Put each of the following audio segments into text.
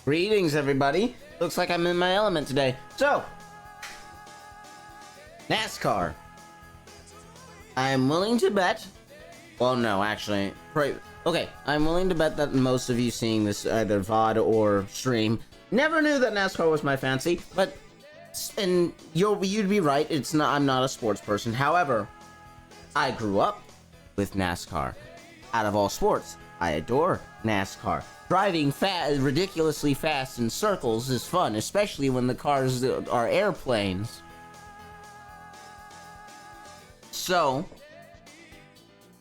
Greetings, everybody. Looks like I'm in my element today. So, NASCAR. I'm willing to bet. Well, no, actually. Okay, I'm willing to bet that most of you seeing this either VOD or stream never knew that NASCAR was my fancy, but and you'd be right. It's not. I'm not a sports person. However, I grew up with NASCAR. Out of all sports, I adore NASCAR. Driving ridiculously fast in circles is fun, especially when the cars are airplanes. So,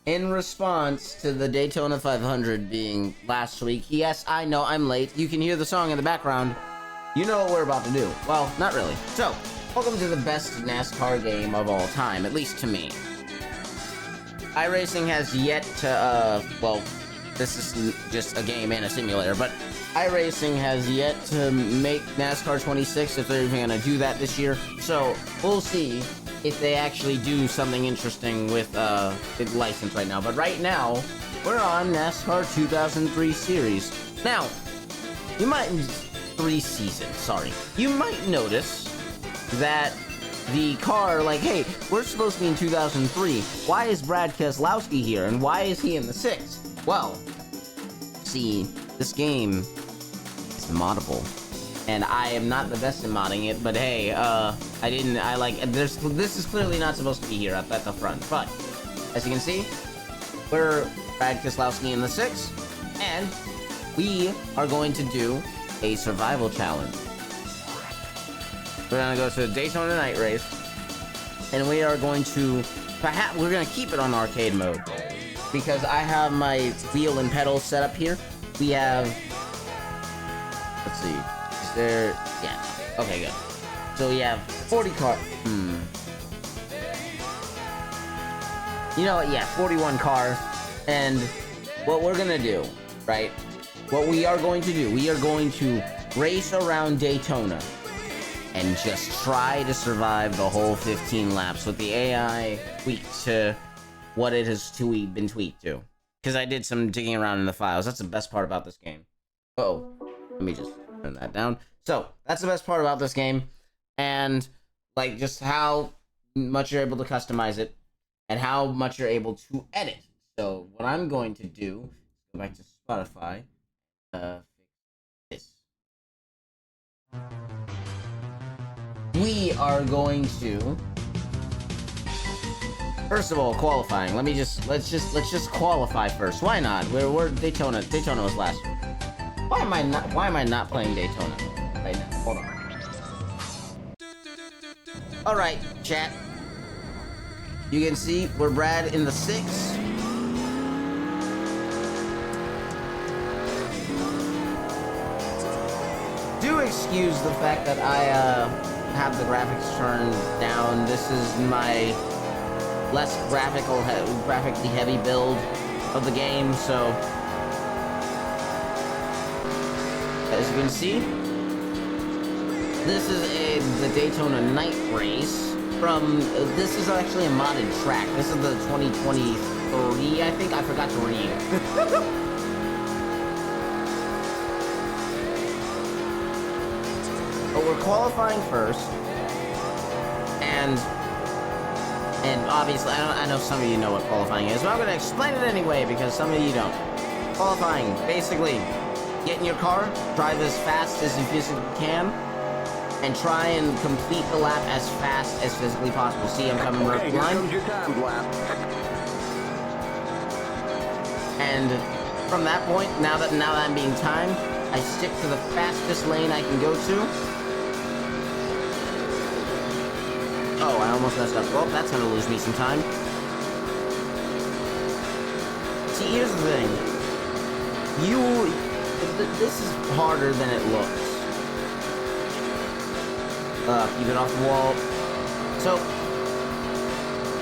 in response to the Daytona 500 being last week, yes, I know I'm late. You can hear the song in the background. You know what we're about to do. Well, not really. So, welcome to the best NASCAR game of all time, at least to me. iRacing has yet to, well, this is just a game and a simulator, but iRacing has yet to make NASCAR 26 if they're even going to do that this year. So we'll see if they actually do something interesting with the license right now. But right now, we're on NASCAR 2003 series. Now, you might... 3 seasons, sorry. You might notice that the car, like, hey, we're supposed to be in 2003. Why is Brad Keselowski here, and why is he in the 6? Well, see, this game is moddable, and I am not the best at modding it, but hey, this is clearly not supposed to be here at the front, but, as you can see, we're Brad Keselowski in the 6, and we are going to do a survival challenge. We're gonna go to the Daytona night race, and we are going to, we're gonna keep it on arcade mode, because I have my wheel and pedals set up here. We have, let's see, is there, yeah, okay, good. So we have 40 cars, you know what, yeah, 41 cars, and what we're gonna do, right, what we are going to do, we are going to race around Daytona, and just try to survive the whole 15 laps with the AI tweaked to what it has been tweaked to. Because I did some digging around in the files. That's the best part about this game. Oh, let me just turn that down. So, that's the best part about this game. And, like, just how much you're able to customize it. And how much you're able to edit. So, what I'm going to do, go back to Spotify. Fix this. We are going to, first of all, qualifying. Let's just qualify first. Why not? We're Daytona. Daytona was last week. Why am I not playing Daytona right now? Hold on. All right, chat. You can see we're Brad in the 6. Do excuse the fact that I have the graphics turned down. This is my less graphically heavy build of the game. So, as you can see, this is the Daytona Night Race from. This is actually a modded track. This is the 2023, I think. I forgot to read. But we're qualifying first, and obviously, I know some of you know what qualifying is, but I'm going to explain it anyway because some of you don't. Qualifying, basically, get in your car, drive as fast as you physically can, and try and complete the lap as fast as physically possible. See, I'm coming right line. Comes your time lap. And from that point, now that I'm being timed, I stick to the fastest lane I can go to. Oh, I almost messed up. Well, that's gonna lose me some time. See, here's the thing. This is harder than it looks. Keep it off the wall. So,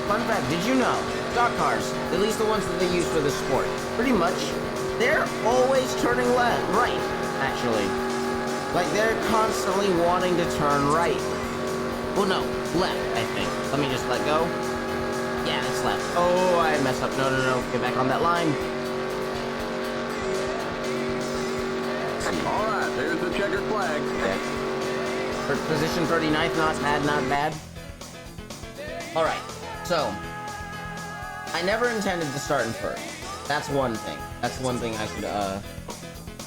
fun fact, did you know, stock cars, at least the ones that they use for the sport, pretty much, they're always turning right, actually. Like, they're constantly wanting to turn right. Well, no, left, I think. Let me just let go. Yeah, it's left. Oh, I messed up. No. Get back on that line. All right, there's the checkered flag. Okay. For position 39th, not bad. All right, so I never intended to start in first. That's one thing. That's one thing I should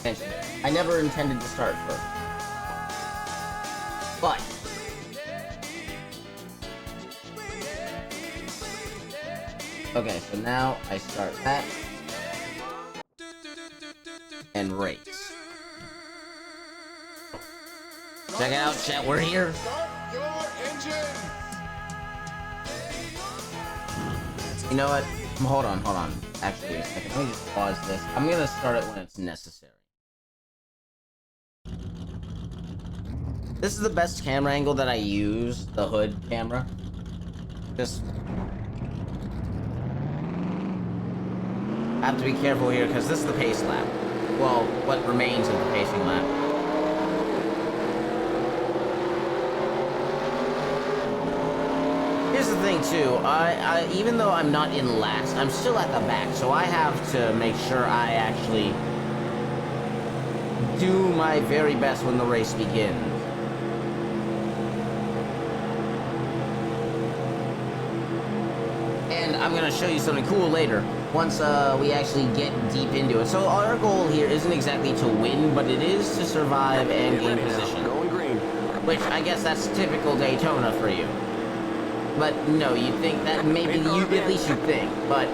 mention. I never intended to start first. But okay, so now I start that and race. Check it out, chat. We're here. Start your engine. You know what? Hold on. Actually, a second. Let me just pause this. I'm gonna start it when it's necessary. This is the best camera angle that I use, the hood camera. Just have to be careful here because this is the pace lap. Well, what remains of the pacing lap. Here's the thing too, I even though I'm not in last, I'm still at the back, so I have to make sure I actually do my very best when the race begins. And I'm gonna show you something cool later, once we actually get deep into it. So our goal here isn't exactly to win, but it is to survive and gain position. Going green. Which, I guess that's typical Daytona for you. But no, you'd think that maybe you at least you'd think, but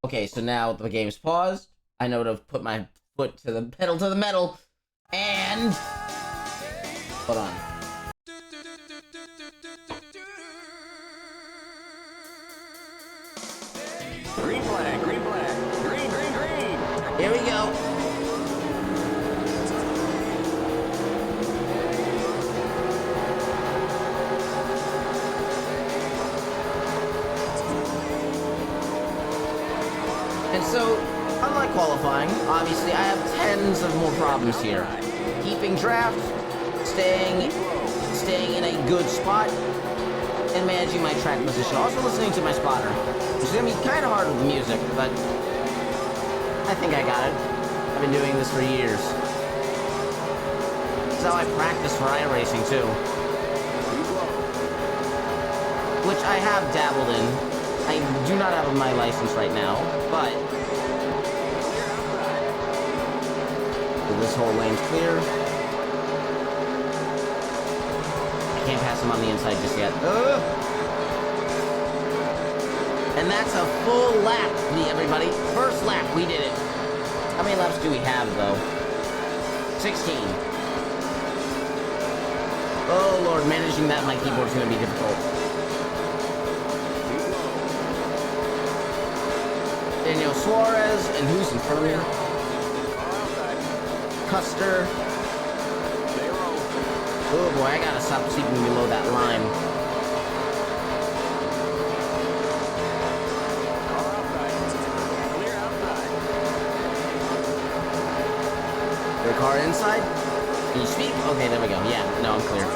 okay, so now the game's paused. I know to put my foot to the pedal to the metal, and hold on. Green flag. Green. Here we go. And so, unlike qualifying, obviously I have tens of more problems here. Keeping draft, staying in a good spot, and managing my track position. Also listening to my spotter, which is gonna be kind of hard with the music, but I think I got it. I've been doing this for years. It's how I practice for iRacing too. Which I have dabbled in. I do not have my license right now, but this whole lane's clear. I can't pass him on the inside just yet. And that's a full lap, everybody. First lap, we did it. How many laps do we have, though? 16. Oh, Lord, managing that on my keyboard is going to be difficult. Daniel Suarez, and who's in front of me? Custer. Oh boy, I gotta stop sleeping below that line. Car outside. Clear outside. The car inside? Can you speak? Okay, there we go. Yeah, no, I'm clear.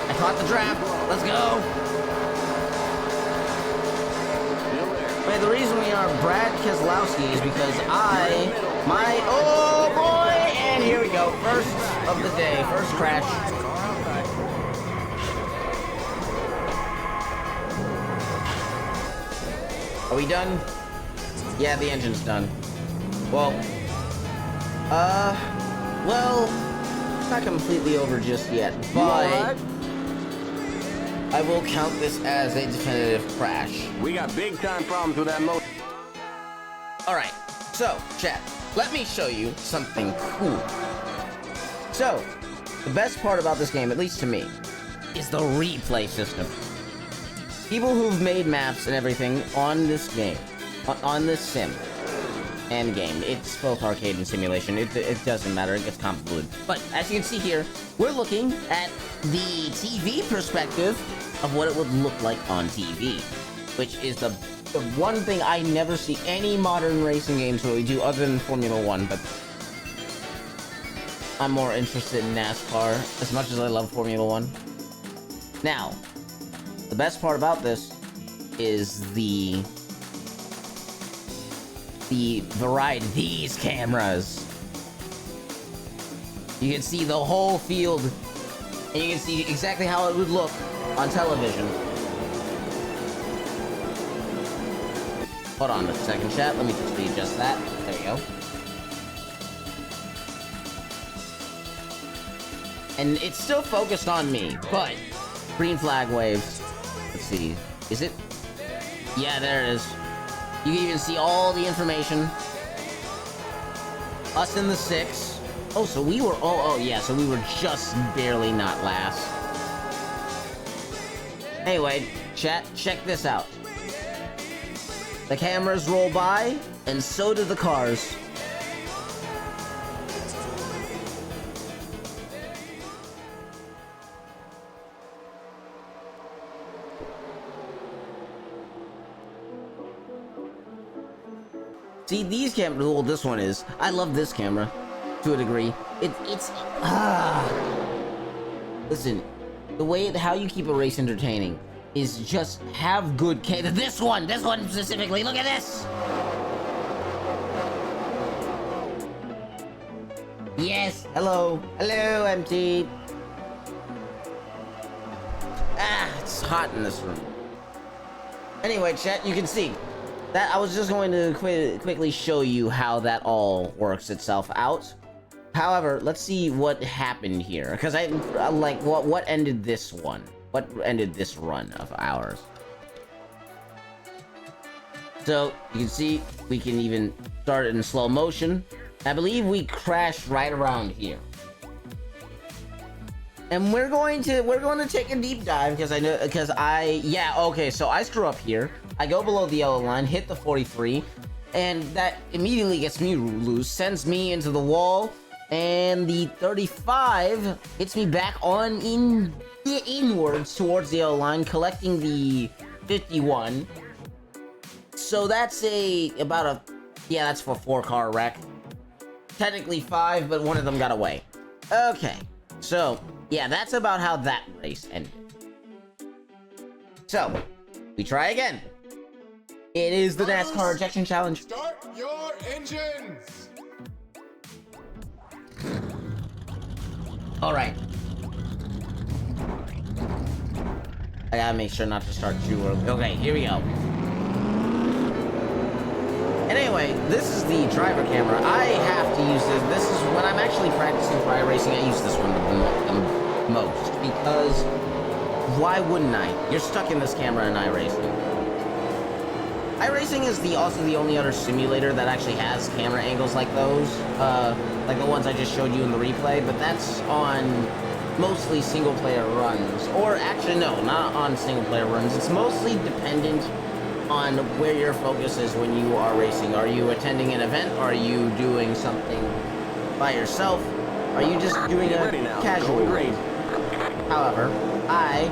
I caught the draft. Let's go. Still there. Wait, the reason we are Brad Keselowski is because oh boy, and here we go. First of the day, first crash. Car outside. Are we done? Yeah, the engine's done. Well, it's not completely over just yet, but I will count this as a definitive crash. We got big time problems with that motor. Alright, so, chat, let me show you something cool. So, the best part about this game, at least to me, is the replay system. People who've made maps and everything on this game, on this sim and game, it's both arcade and simulation, it doesn't matter, it gets convoluted. But, as you can see here, we're looking at the TV perspective of what it would look like on TV, which is the one thing I never see any modern racing games really do other than Formula 1, but I'm more interested in NASCAR as much as I love Formula 1. Now, the best part about this is the variety, these cameras. You can see the whole field, and you can see exactly how it would look on television. Hold on a second, chat. Let me just readjust that. There we go. And it's still focused on me, but green flag waves. Let's see. Is it? Yeah, there it is. You can even see all the information. Us in the 6. Oh, so we were... Oh, yeah, so we were just barely not last. Anyway, chat, check this out. The cameras roll by, and so do the cars. See, these cameras, well, this one is. I love this camera, to a degree. Listen, the way, how you keep a race entertaining is just have good this one specifically, look at this! Yes, hello, MT. It's hot in this room. Anyway, chat, you can see that I was just going to quickly show you how that all works itself out. However, let's see what happened here, because I like what ended this one. What ended this run of ours? So you can see we can even start it in slow motion. I believe we crashed right around here, and we're going to take a deep dive because so I screw up here. I go below the yellow line, hit the 43, and that immediately gets me loose, sends me into the wall, and the 35 hits me back on inwards towards the yellow line, collecting the 51. So that's that's for 4-car wreck. Technically 5, but one of them got away. Okay, so yeah, that's about how that race ended. So we try again. It is the NASCAR Ejection Challenge. Start your engines! Alright. I gotta make sure not to start too early. Okay, here we go. And anyway, this is the driver camera. I have to use this. This is when I'm actually practicing for iRacing, I use this one the most. Because why wouldn't I? You're stuck in this camera in iRacing. iRacing is also the only other simulator that actually has camera angles like those, like the ones I just showed you in the replay, but that's on mostly single-player runs. Or actually, no, not on single-player runs. It's mostly dependent on where your focus is when you are racing. Are you attending an event? Are you doing something by yourself? Are you just doing Get a ready now. casual Going race? green. However, I,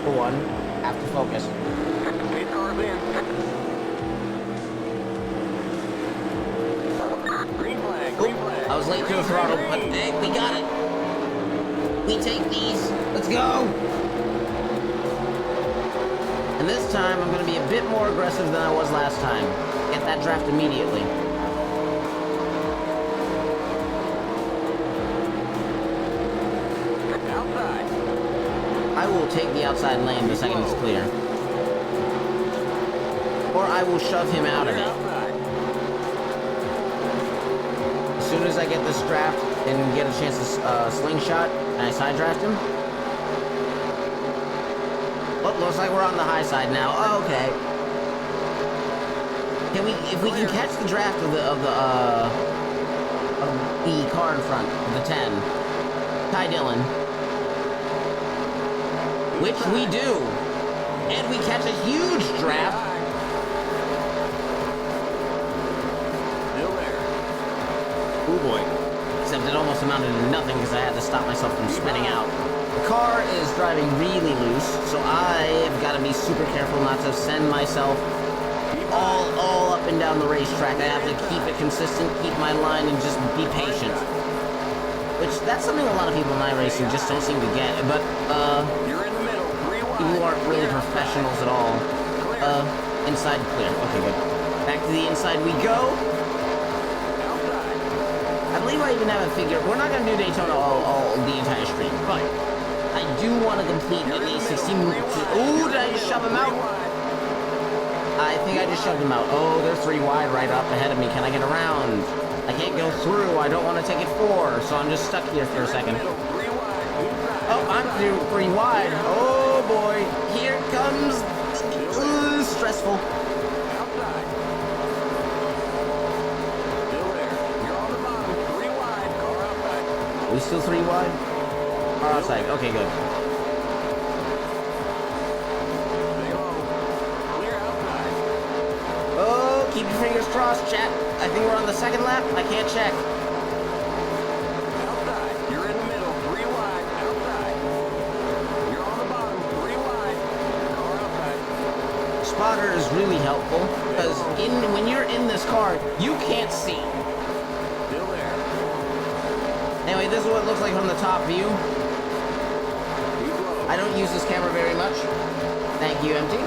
for one, have to focus. 8 cars in. Green flag, green flag. I was late to the throttle, but hey, we got it. We take these. Let's go. And this time, I'm going to be a bit more aggressive than I was last time. Get that draft immediately. Outside. I will take the outside lane the second it's clear. Or I will shove him out of Clear it. outside. As soon as I get this draft and get a chance to slingshot, and I side draft him. Oh, looks like we're on the high side now. Oh, okay. Can we, if we can catch the draft of the car in front, the 10, Ty Dillon, which we do, and we catch a huge draft. Still there. Oh boy. Except it almost amounted to nothing because I had to stop myself from spinning out. The car is driving really loose, so I have got to be super careful not to send myself all up and down the racetrack. I have to keep it consistent, keep my line, and just be patient. Which, that's something a lot of people in iRacing just don't seem to get, but, You're in the middle. 3 wide. people aren't really Clear professionals at all. Inside clear. Okay, good. Back to the inside we go. outside. I believe I even have a figure. We're not going to do Daytona all the entire stream, but I do want to complete at least 16. Ooh, did I just shove him out? I think I just shoved him out. Oh, they're 3 wide right up ahead of me. Can I get around? I can't go through. I don't want to take it 4, so I'm just stuck here for a second. 3 wide. Inside. Oh, I'm through 3 wide. Oh boy, here comes stressful. Outside. Still there. You're on the bottom. 3 wide. Car outside. Are we still 3 wide? Or outside? Okay, good. Stay low. Clear outside. Oh, keep your fingers crossed, chat. I think we're on the second lap. I can't check. Outside. You're in the middle. 3 wide. Outside. You're on the bottom. 3 wide. Car outside. Spotter is really helpful because when you're in this car, you can't see. Still there. Anyway, this is what it looks like from the top view. Keep low. I don't use this camera very much. Thank you, MT.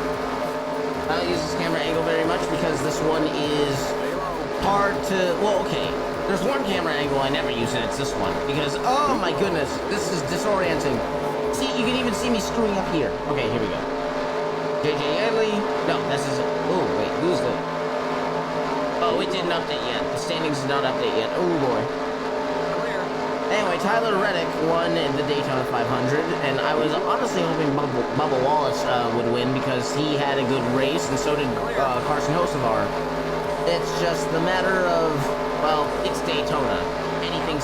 I don't use this camera angle very much because this one is Stay low. hard to, well, okay. There's one camera angle I never use, and it's this one. Because, oh my goodness, this is disorienting. See, you can even see me screwing up here. Okay, here we go. JJ Yedley. No, this is, oh, wait, who's the, oh, it didn't update yet. The standings did not update yet. Oh boy. Clear. Anyway, Tyler Reddick won in the Daytona 500, and I was honestly hoping Bubba Wallace would win because he had a good race, and so did Carson Hocevar. It's just the matter of, well, it's Daytona. Anything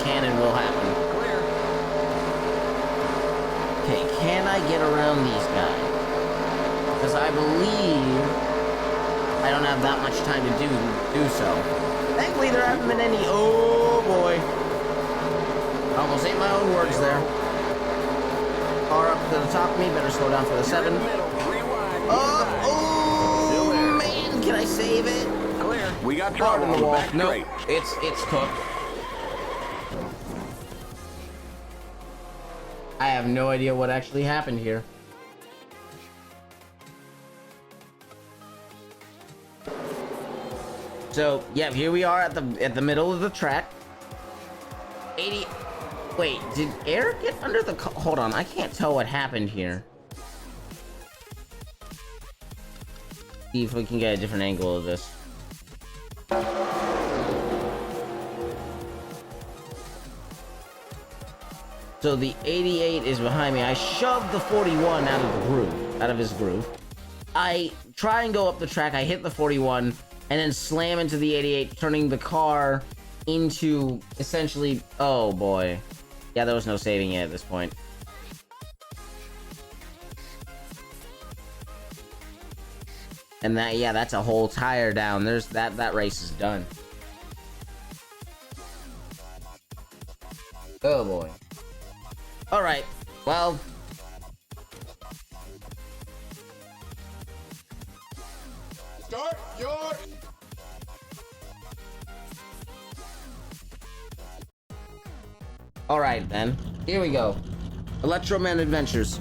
can and will happen. Clear. Okay, can I get around these guys? Because I believe I don't have that much time to do so. Thankfully, there haven't been any. Oh boy. I almost ate my own words there. Car up to the top of me, better slow down for the 7. Middle. 3 wide. Oh, man, can I save it? Clear. We got Hard trouble in on the wall. back No, straight. it's cooked. I have no idea what actually happened here. So, yeah, here we are at the middle of the track. 80. Wait, did air get under the hold on, I can't tell what happened here. See if we can get a different angle of this. So the 88 is behind me. I shoved the 41 out of the groove, out of his groove. I try and go up the track. I hit the 41 and then slam into the 88, turning the car into essentially, oh boy. Yeah, there was no saving it at this point. And that, yeah, that's a whole tire down. There's that race is done. Oh boy. Alright, well. Start your... Alright then. Here we go. Electroman Adventures.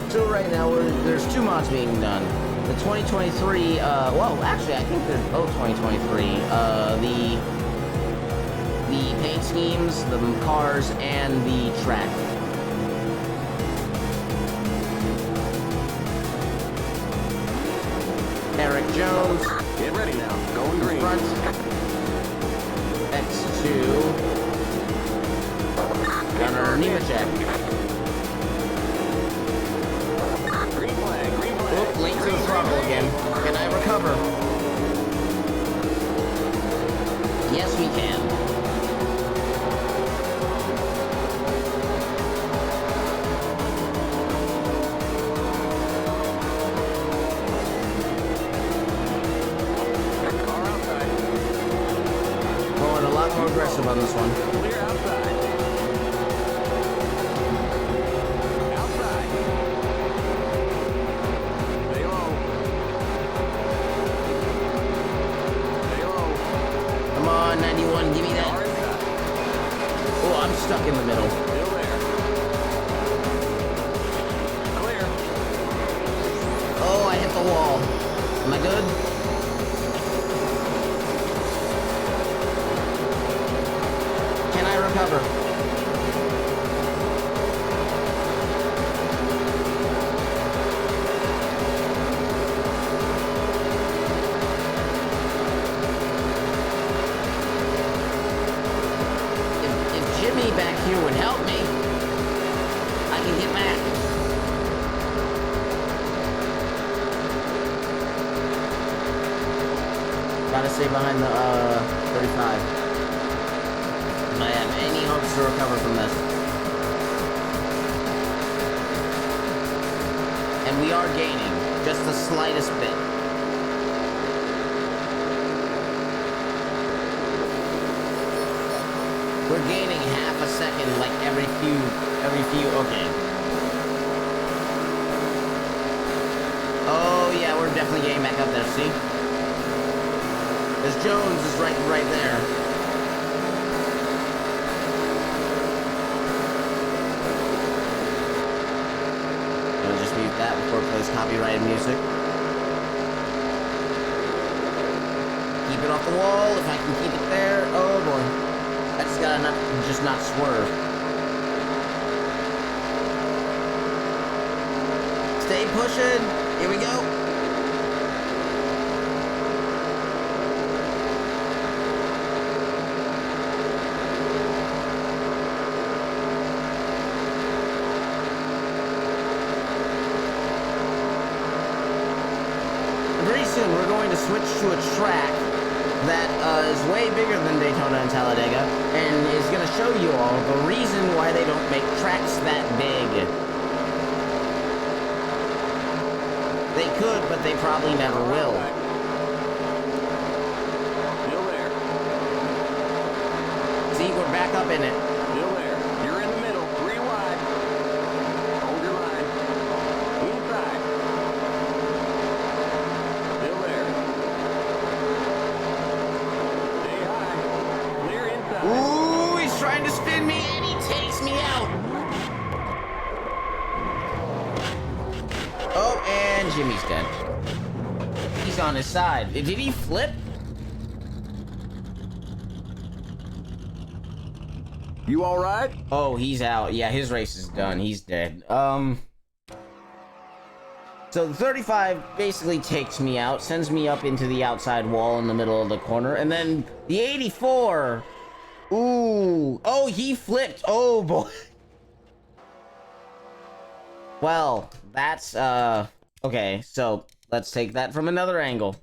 So right now, there's two mods being done. The 2023, well, actually, I think they're both 2023. The paint schemes, the cars, and the track. Eric Jones. Get ready now. Going green. Front. X2. Gunner Nemechek. Green flag. Green flag. Oop, link to the throttle again. Can I recover? Yes, we can. Car outside. Going a lot more aggressive on this one. Clear outside. Outside. Stay low. Stay low. Come on, 91, give me Car that. inside. Oh, I'm stuck in the middle. Still there. Clear. Oh, I hit the wall. Am I good? Can I recover? If Jimmy back here would help me, I can get back. Gotta stay behind the 35. If I have any hopes to recover from this. And we are gaining just the slightest bit. We're gaining half a second like every few, okay. Oh yeah, we're definitely getting back up there, see? Because Jones is right there. I'll just mute that before it plays copyrighted music. Keep it off the wall if I can keep it there. Oh boy. I just gotta not swerve. Stay pushing. Here we go. Pretty soon we're going to switch to a track that is way bigger than Daytona and Talladega, and is going to show you all the reason why they don't make tracks that big. They could, but they probably never will. Still there. See, we're back up in it. Still there. You're in the middle. 3 wide. Hold your line. Inside. Still there. Stay high. Clear inside. Ooh, he's trying to spin me, and he takes me out. Oh, and Jimmy's dead. He's on his side. Did he flip? You all right? Oh, he's out. Yeah, his race is done. He's dead. So the 35 basically takes me out, sends me up into the outside wall in the middle of the corner, and then the 84. Ooh. Oh, he flipped. Oh, boy. Well, that's, okay, so let's take that from another angle.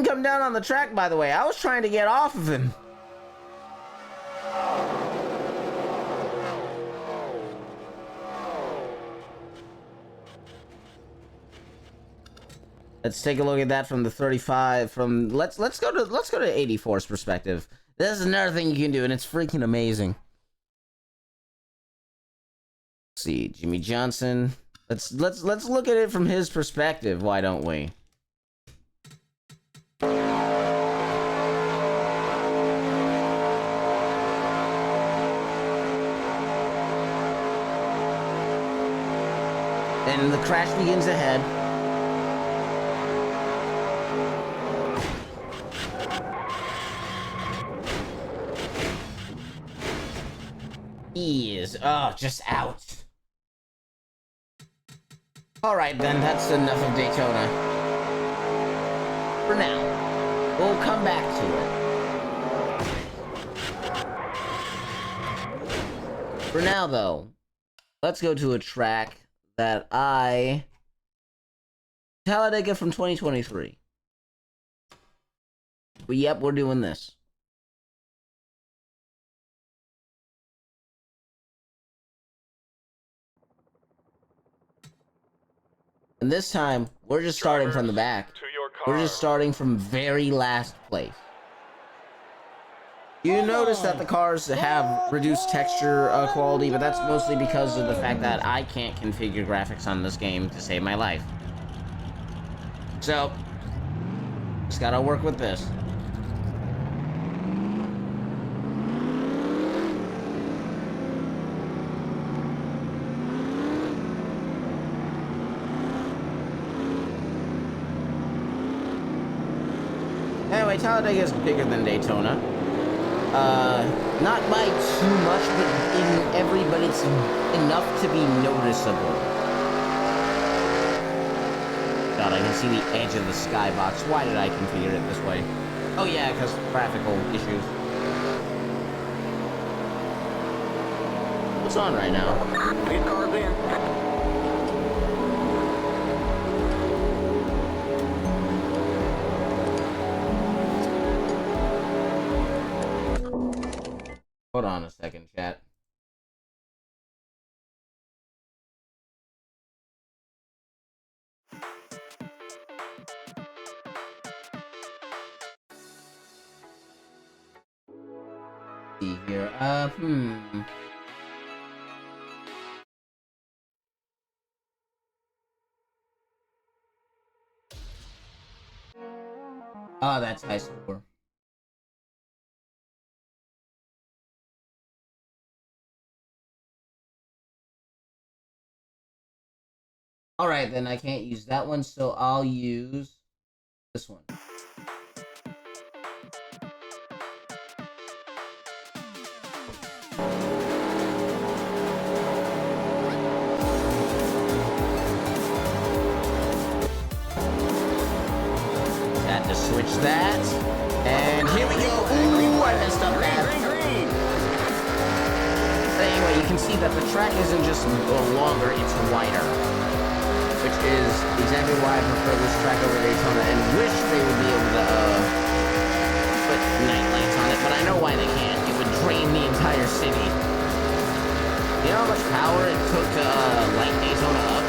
didn't come down on the track, by the way. I was trying to get off of him. Let's take a look at that from the 35. Let's go to 84's perspective. This is another thing you can do, and it's freaking amazing. Let's see, Jimmy Johnson. Let's look at it from his perspective. Why don't we? And the crash begins ahead. He is, just out. Alright then, that's enough of Daytona. For now. We'll come back to it. For now, though, let's go to a track that Talladega from 2023. But yep, we're doing this. And this time, we're just starting from the back. We're just starting from very last place. You notice that the cars have reduced texture quality, but that's mostly because of the fact that I can't configure graphics on this game to save my life. So, just gotta work with this. Anyway, Talladega is bigger than Daytona. Not by too much, but it's enough to be noticeable. God, I can see the edge of the skybox. Why did I configure it this way? Oh yeah, because graphical issues. What's on right now? These cars in. Hold on a second, chat. See here. Oh, that's high score. Alright, then I can't use that one, so I'll use this one. Had to switch that. And here we go. Ooh, I messed up that. Anyway, you can see that the track isn't just longer, it's wider. Which is exactly why I prefer this track over Daytona and wish they would be able to put night lights on it, but I know why they can't. It would drain the entire city. You know how much power it took to light Daytona up?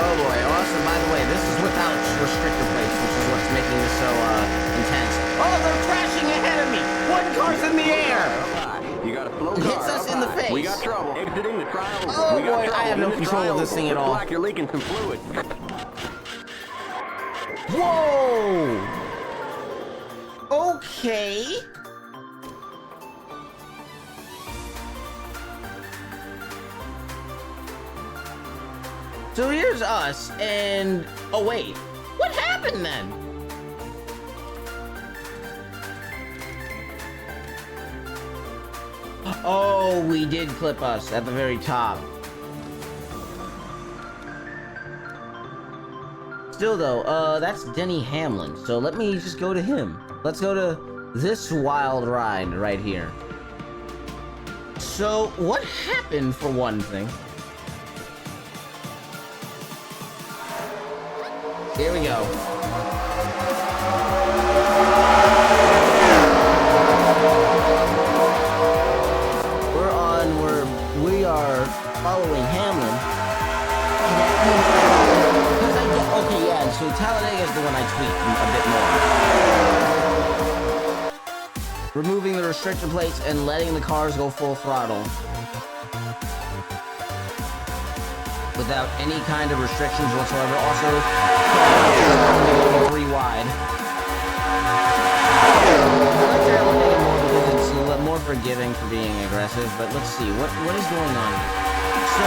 Oh boy, awesome. By the way, this is without restrictor plates, which is what's making this so intense. Oh, they're crashing ahead of me! One car's in the air! You got a slow It car. hits us in the face. We got trouble. Exiting the trial. Oh We got boy, trouble. I have no In the control of trial. this thing at all. Looks like you're leaking some fluid. Whoa! Okay. So here's us, and... Oh, wait. What happened then? Oh, we did clip us at the very top. Still though, that's Denny Hamlin. So let me just go to him. Let's go to this wild ride right here. So what happened for one thing? Here we go. We are following Hamlin. Okay, yeah, so Talladega is the one I tweaked a bit more. Removing the restriction plates and letting the cars go full throttle. Without any kind of restrictions whatsoever. Also, 3 wide. It's a lot more forgiving for being aggressive, but let's see, what is going on here? So,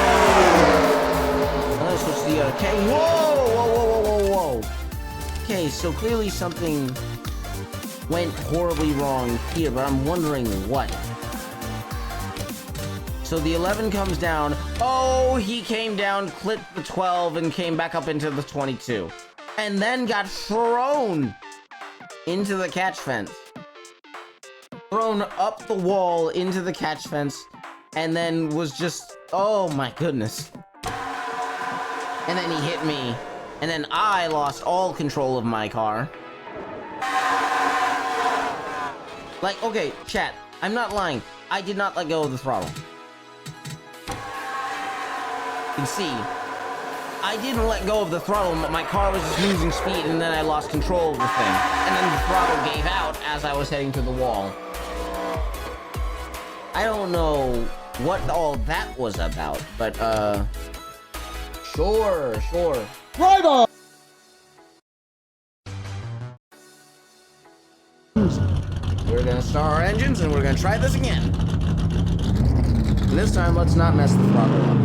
let's switch to the other. Okay, whoa! Okay, so clearly something went horribly wrong here, but I'm wondering what. So the 11 comes down. Oh, he came down, clipped the 12, and came back up into the 22. And then got thrown into the catch fence. Thrown up the wall into the catch fence, and then was just, oh my goodness. And then he hit me, and then I lost all control of my car. Like, okay, chat, I'm not lying. I did not let go of the throttle. You can see, I didn't let go of the throttle, my car was just losing speed, and then I lost control of the thing. And then the throttle gave out as I was heading to the wall. I don't know what all that was about, but, sure. Right on! We're gonna start our engines, and we're gonna try this again. And this time, let's not mess the throttle up.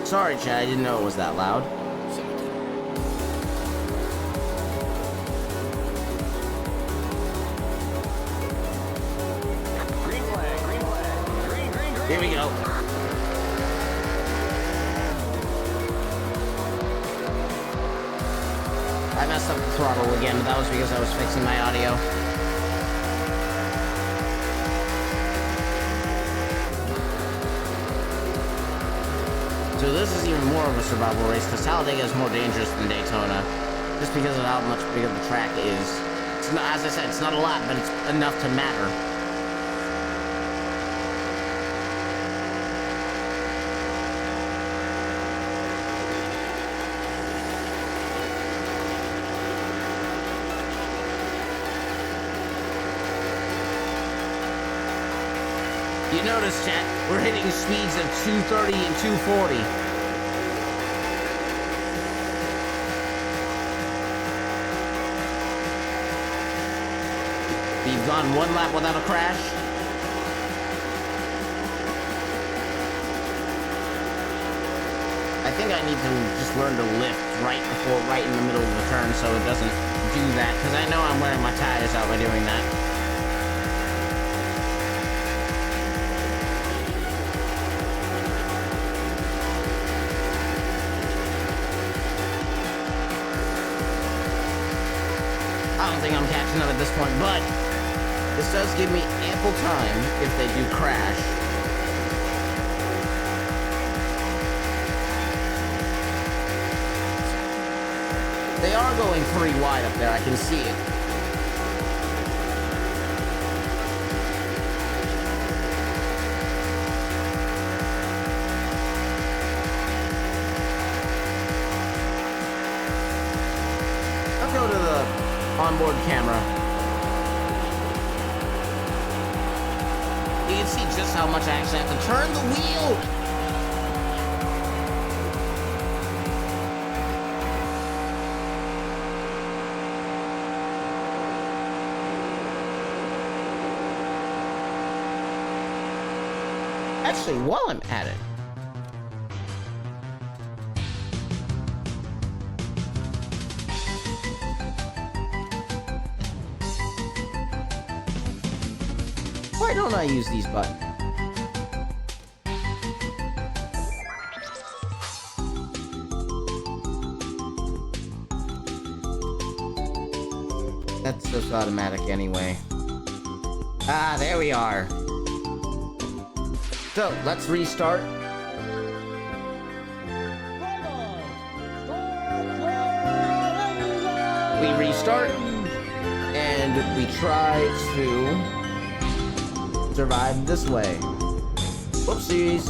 Sorry, Chad, I didn't know it was that loud. Green flag, green flag. Green. Here we go. I messed up the throttle again, but that was because I was fixing my audio. So this is even more of a survival race, because Talladega is more dangerous than Daytona, just because of how much bigger the track is. It's not, as I said, it's not a lot, but it's enough to matter. You notice, chat, we're hitting speeds of 230 and 240. We've gone one lap without a crash. I think I need to just learn to lift right in the middle of the turn so it doesn't do that, because I know I'm wearing my tires out by doing that. I don't think I'm catching up at this point, but this does give me ample time if they do crash. They are going 3 wide up there, I can see it. go to the onboard camera. You can see just how much I actually have to turn the wheel. Actually, while I'm at it, why don't I use these buttons? That's just automatic anyway. Ah, there we are. So, let's restart. We restart, and we try to survive this way. Whoopsies.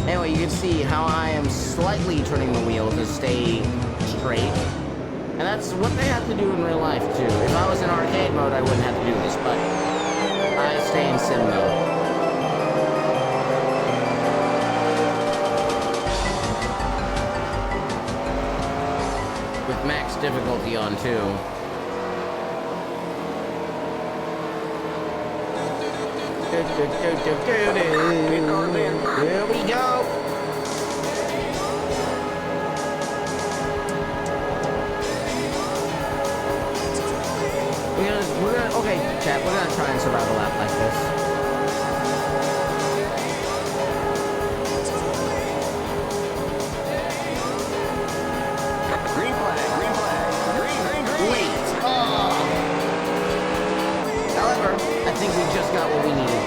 Anyway, you can see how I am slightly turning the wheel to stay straight. And that's what they have to do in real life, too. If I was in arcade mode, I wouldn't have to do this, but I stay in sim mode. With max difficulty on, too. Here we go! Okay, chat, we're gonna try and survive a lap like this. Green flag, green flag. Green, green, green. Wait! Oh! However, I think we just got what we needed.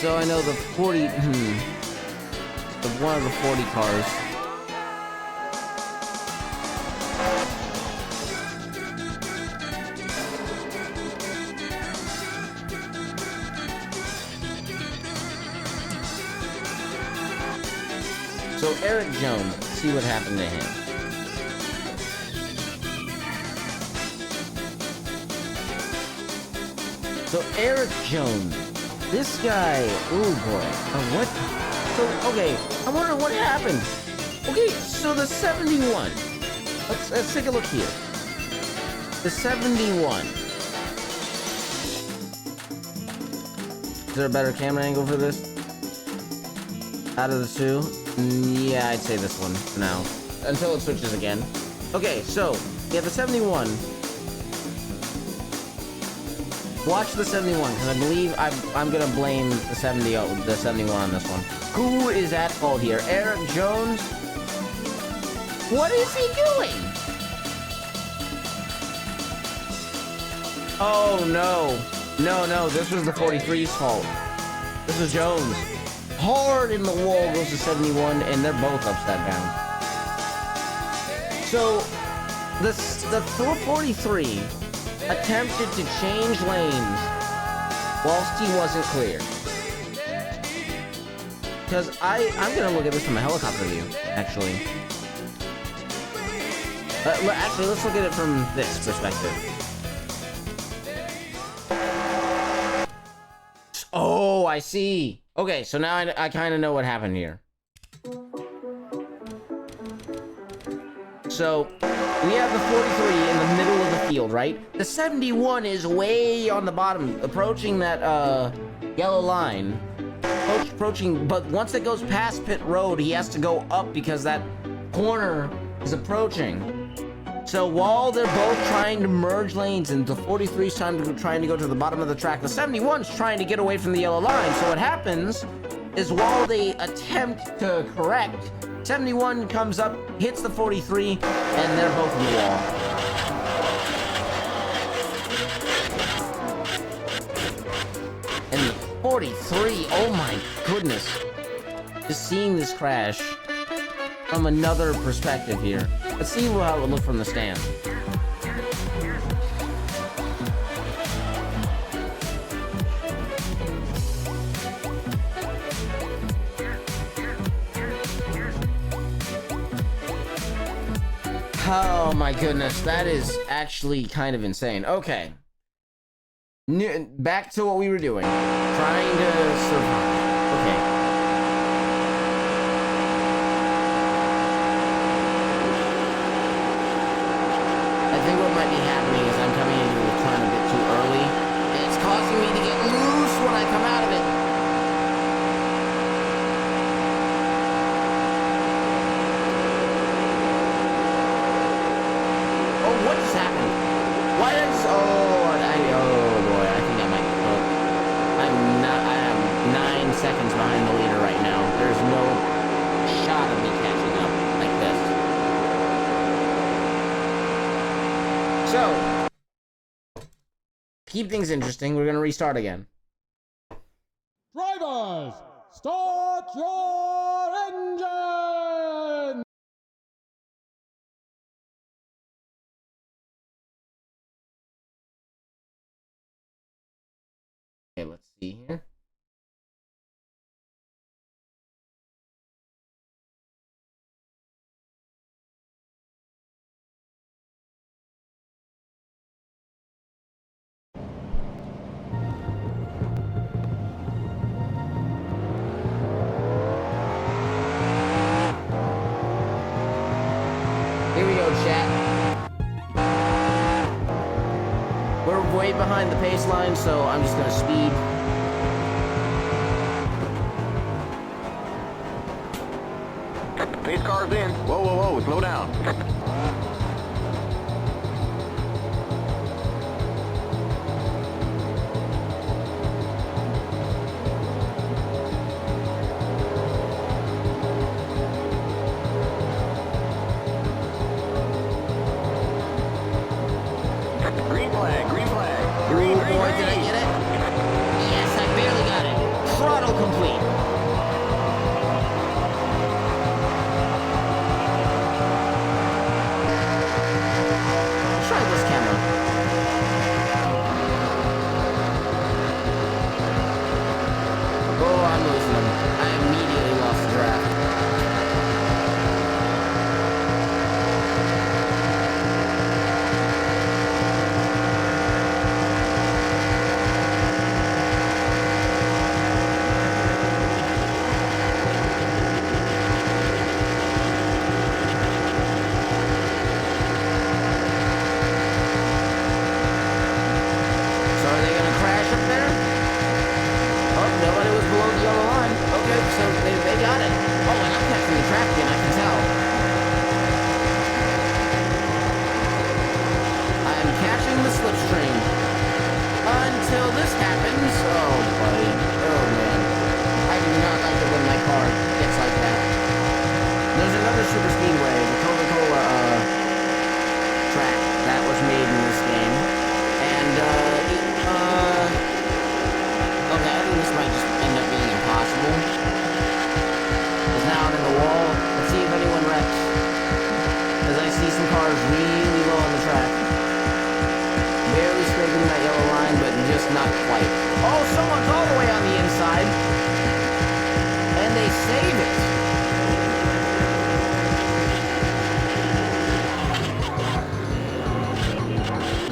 So I know the 40, the one of the 40 cars. So Eric Jones, let's see what happened to him. So Eric Jones, this guy, oh boy, what? So, okay, I wonder what happened. Okay, so the 71, let's take a look here. The 71. Is there a better camera angle for this? Out of the two? Yeah, I'd say this one for now. Until it switches again. Okay, so, yeah, the 71. Watch the 71, because I believe I'm gonna blame the 71 on this one. Who is at fault here? Eric Jones? What is he doing? Oh no. No, this was the 43's fault. This is Jones. Hard in the wall goes to 71, and they're both upside down. So, the 443 attempted to change lanes whilst he wasn't clear. Because I'm gonna look at this from a helicopter view, actually. Actually, let's look at it from this perspective. Oh, I see. Okay, so now I kind of know what happened here. So, we have the 43 in the middle of the field, right? The 71 is way on the bottom, approaching that, yellow line. Approaching, but once it goes past pit road, he has to go up because that corner is approaching. So while they're both trying to merge lanes and the 43's trying to go to the bottom of the track, the 71's trying to get away from the yellow line. So what happens is while they attempt to correct, 71 comes up, hits the 43, and they're both in the wall. And the 43, oh my goodness. Just seeing this crash from another perspective here. Let's see how it would look from the stand. Oh my goodness, that is actually kind of insane. Okay. Back to what we were doing. Trying to survive. Okay. I think what might be happening is I'm coming into the turn a bit too early. And it's causing me to get loose when I come out of it. Oh, what just happened? Why is... oh boy, I think I might be hooked. I am 9 seconds behind the leader right now. There's no shot of me catching up like this. So, keep things interesting. We're gonna restart again. Drivers, start your engine! Okay, let's see here. Here we go, chat. We're way behind the pace line, so I'm just gonna speed. Pace car's in. Whoa, slow down. Green flag, green flag. Green, green, Boy, green. did I get it? Yes, I barely got it. Throttle complete. Let's try this camera. Oh, I'm losing them. I immediately lost the draft. So are they gonna crash up there? Oh, nobody was below the yellow line. Okay, so they got it. Oh, and I'm catching the track again, I can tell. I'm catching the slipstream. Until Super Speedway, the Coca-Cola track that was made in this game. And, okay, I think this might just end up being impossible. It's now in the wall. Let's see if anyone wrecks. As I see some cars really low on the track. Barely scraping that yellow line, but just not quite. Oh, someone's all the way on the inside. And they save it.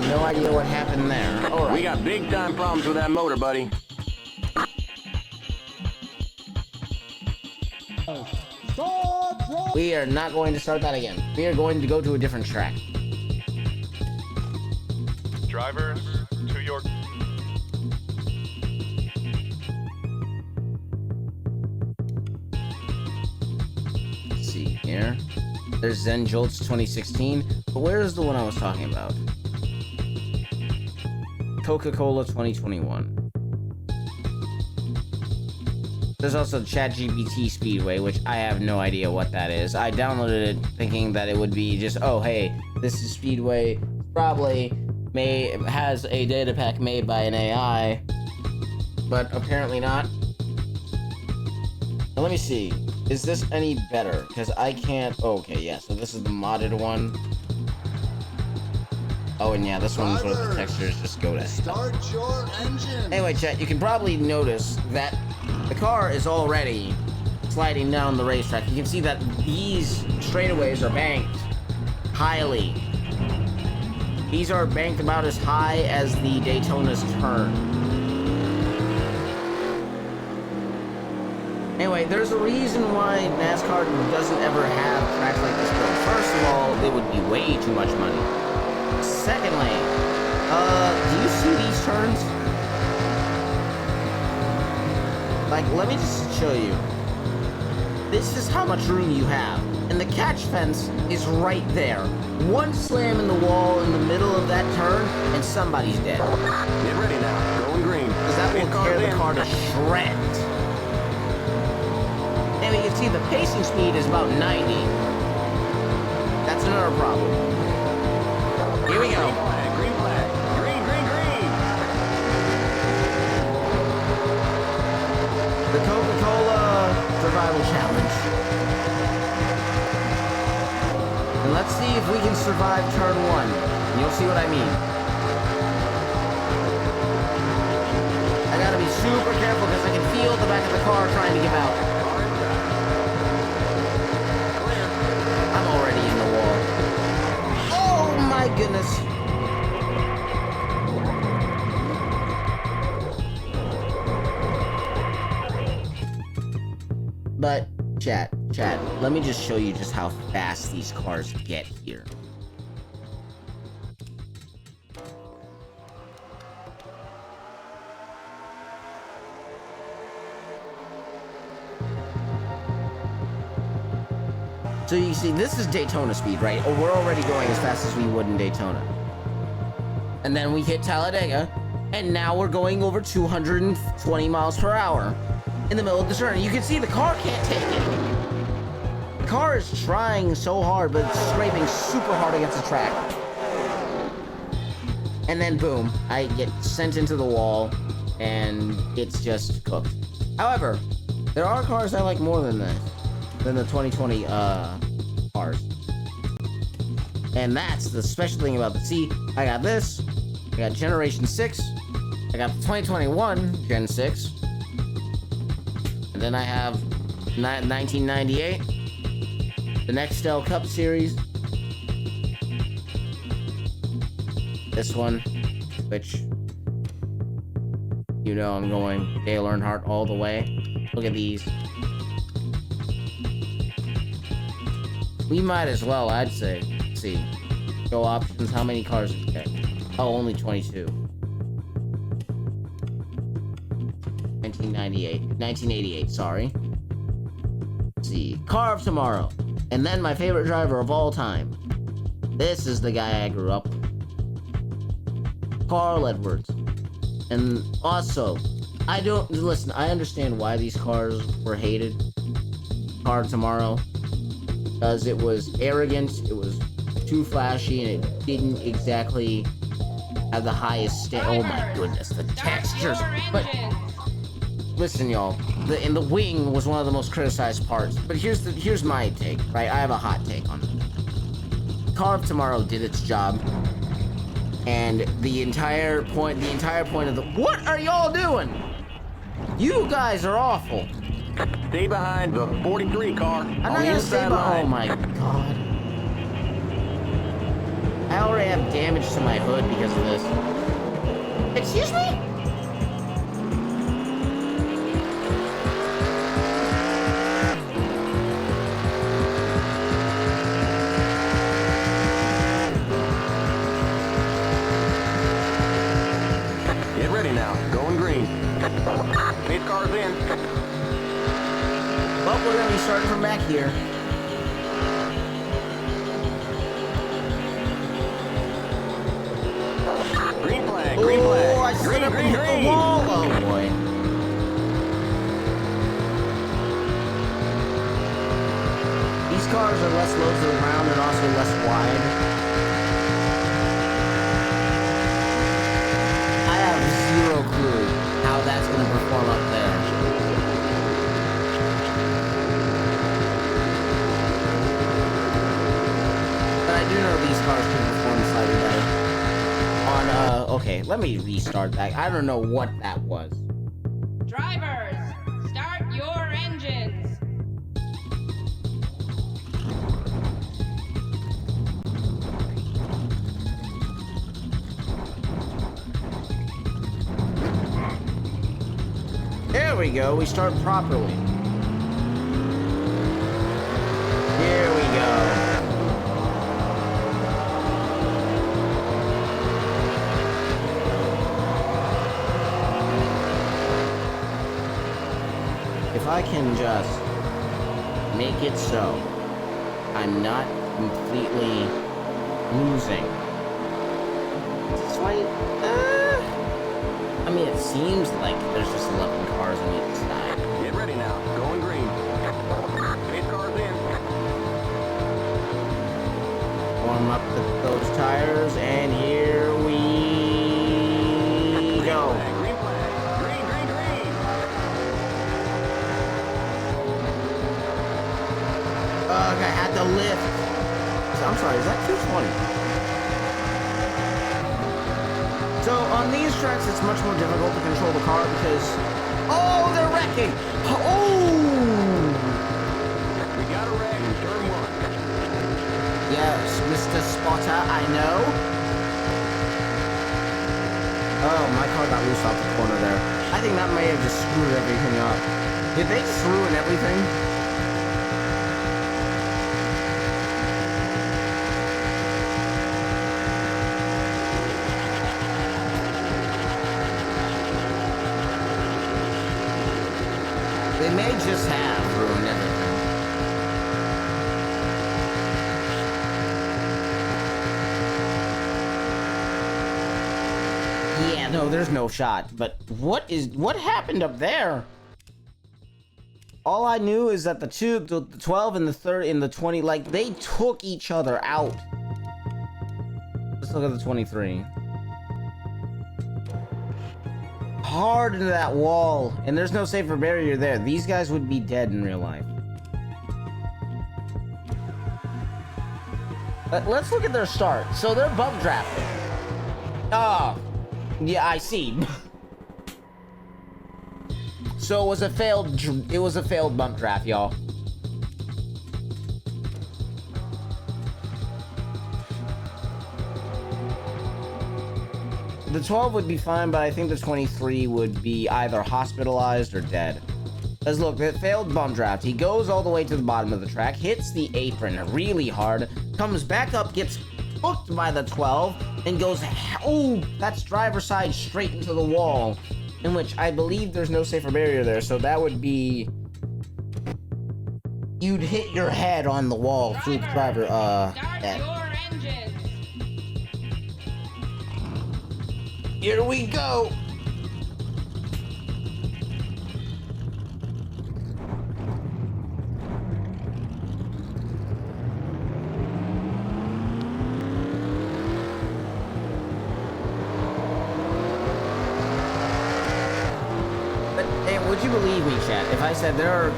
No idea what happened there. All right. We got big time problems with that motor, buddy. Start your We are not going to start that again. We are going to go to a different track. Drivers, to your... Let's see here. There's Zen Jolts 2016. But where is the one I was talking about? Coca-Cola 2021. There's also ChatGPT Speedway, which I have no idea what that is. I downloaded it thinking that it would be just, oh, hey, this is Speedway. Probably has a data pack made by an AI, but apparently not. Now, let me see. Is this any better? Because I can't... Oh, okay, yeah, so this is the modded one. Oh, and yeah, this one's where the textures just go to... Start your engine. Anyway, chat, you can probably notice that the car is already sliding down the racetrack. You can see that these straightaways are banked highly. These are banked about as high as the Daytona's turn. Anyway, there's a reason why NASCAR doesn't ever have tracks like this built. First of all, it would be way too much money. Secondly, do you see these turns? Like, let me just show you. This is how much room you have. And the catch fence is right there. One slam in the wall in the middle of that turn, and somebody's dead. Get ready now. Going green. Because that will tear the car to shreds. And you can see the pacing speed is about 90. That's another problem. Here we go. Green flag. Green, green, green. The Coca-Cola Survival Challenge. And let's see if we can survive turn 1. And you'll see what I mean. I gotta be super careful because I can feel the back of the car trying to give out. I'm already in the wall. Oh my goodness. But chat, let me just show you just how fast these cars get here. So you see, this is Daytona speed, right? Oh, we're already going as fast as we would in Daytona. And then we hit Talladega, and now we're going over 220 miles per hour in the middle of the turn. You can see the car can't take it. The car is trying so hard, but it's scraping super hard against the track. And then boom, I get sent into the wall, and it's just cooked. However, there are cars I like more than this, than the 2020 cars. And that's the special thing about the... See, I got this, I got Generation 6, I got the 2021 Gen 6, and then I have 1998, the Nextel Cup Series, this one, which, you know I'm going Dale Earnhardt all the way. Look at these. We might as well, I'd say. Let's see. Go options, how many cars did we get? Oh, only 22. 1988, sorry. Let's see. Car of Tomorrow. And then my favorite driver of all time. This is the guy I grew up with. Carl Edwards. And also, I understand why these cars were hated. Car of Tomorrow. because it was arrogant, it was too flashy, and it didn't exactly have the highest oh my goodness, the textures. But listen, y'all, the wing was one of the most criticized parts. But here's my take, right? I have a hot take on it. Car of Tomorrow did its job, and the entire point of the what are y'all doing? You guys are awful. Stay behind the 43 car. I'm not gonna stay behind. Oh my god. I already have damage to my hood because of this. Excuse me? Get ready now. Going green. Pace car's in. Well, we're gonna be starting from back here. Green flag. Green flag. Oh, I slid up and hit the wall. Oh boy. These cars are less low to the ground and also less wide. I have zero clue how that's gonna perform up there. But I do know these cars can perform slightly better. Okay, let me restart that. I don't know what that was. Drivers, start your engines. There we go, we start properly. Here we go. If I can just make it so I'm not completely losing. This way, I mean, it seems like there's just 11 cars on each side. Get ready now. Going green. Pace car's in. Warm up those tires, and here we go. Green flag. Green, green, green. Ugh, I had to lift. I'm sorry, is that 220? So on these tracks, it's much more difficult to control the car because, oh, they're wrecking. Oh, We got a wreck in turn 1. yes, Mr. Spotter, I know. Oh, my car got loose off the corner there. I think that may have just screwed everything up. Did they just ruin everything? They may just have ruined everything. Yeah, no, there's no shot. But what happened up there? All I knew is that the 12 and the 30 and the 20, like, they took each other out. Let's look at the 23. Hard into that wall, and there's no safer barrier there. These guys would be dead in real life. Let's look at their start. So they're bump drafting. Oh, yeah, I see. So it was a failed bump draft, y'all. The 12 would be fine, but I think the 23 would be either hospitalized or dead. Because look, it failed bump draft. He goes all the way to the bottom of the track, hits the apron really hard, comes back up, gets hooked by the 12, and goes, oh, that's driver's side straight into the wall, in which I believe there's no safer barrier there, so that would be... You'd hit your head on the wall through the driver, head. Here we go! would you believe me, chat, if I said there are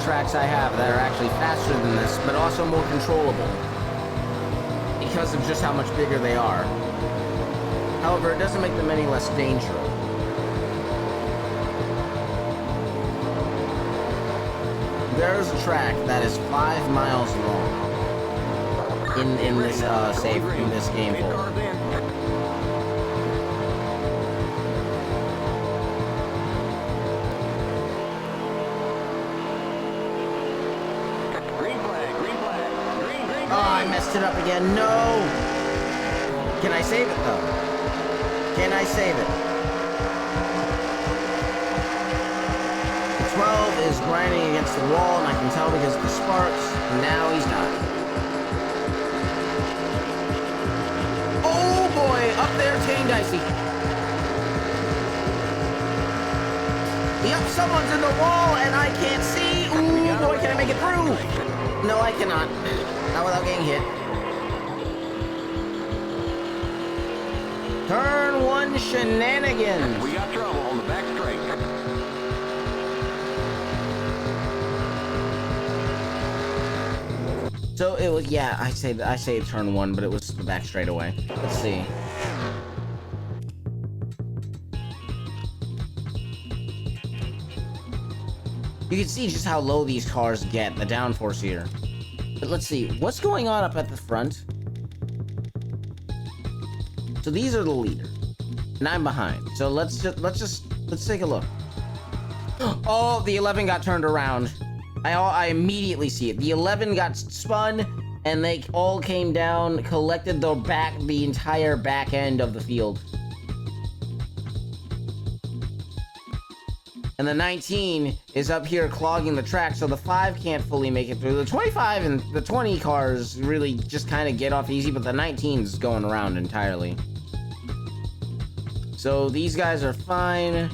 tracks I have that are actually faster than this, but also more controllable because of just how much bigger they are. However, it doesn't make them any less dangerous. There's a track that is 5 miles long in this game folder. Oh, I messed it up again. No! Can I save it though? Can I save it? 12 is grinding against the wall, and I can tell because of the sparks. Now he's not. Oh boy, up there, it's getting dicey. Yep, someone's in the wall, and I can't see. Ooh boy, can I make it through? No, I cannot. Not without getting hit. Turn 1 shenanigans. We got trouble on the back straight. So it was, yeah, I say turn 1, but it was the back straight away. Let's see. You can see just how low these cars get, the downforce here. But let's see, what's going on up at the front? So these are the leaders, and I'm behind. So let's take a look. Oh, the 11 got turned around. I immediately see it. The 11 got spun, and they all came down, collected the entire back end of the field. And the 19 is up here clogging the track, so the 5 can't fully make it through. The 25 and the 20 cars really just kind of get off easy, but the 19's going around entirely. So these guys are fine,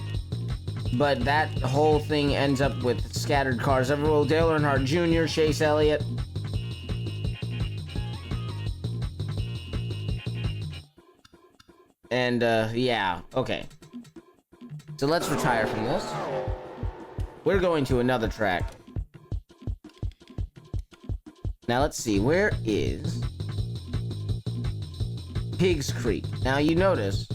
but that whole thing ends up with scattered cars everywhere. Dale Earnhardt Jr., Chase Elliott. And, yeah, okay. So let's retire from this. We're going to another track. Now let's see, where is Pigs Creek? Now you notice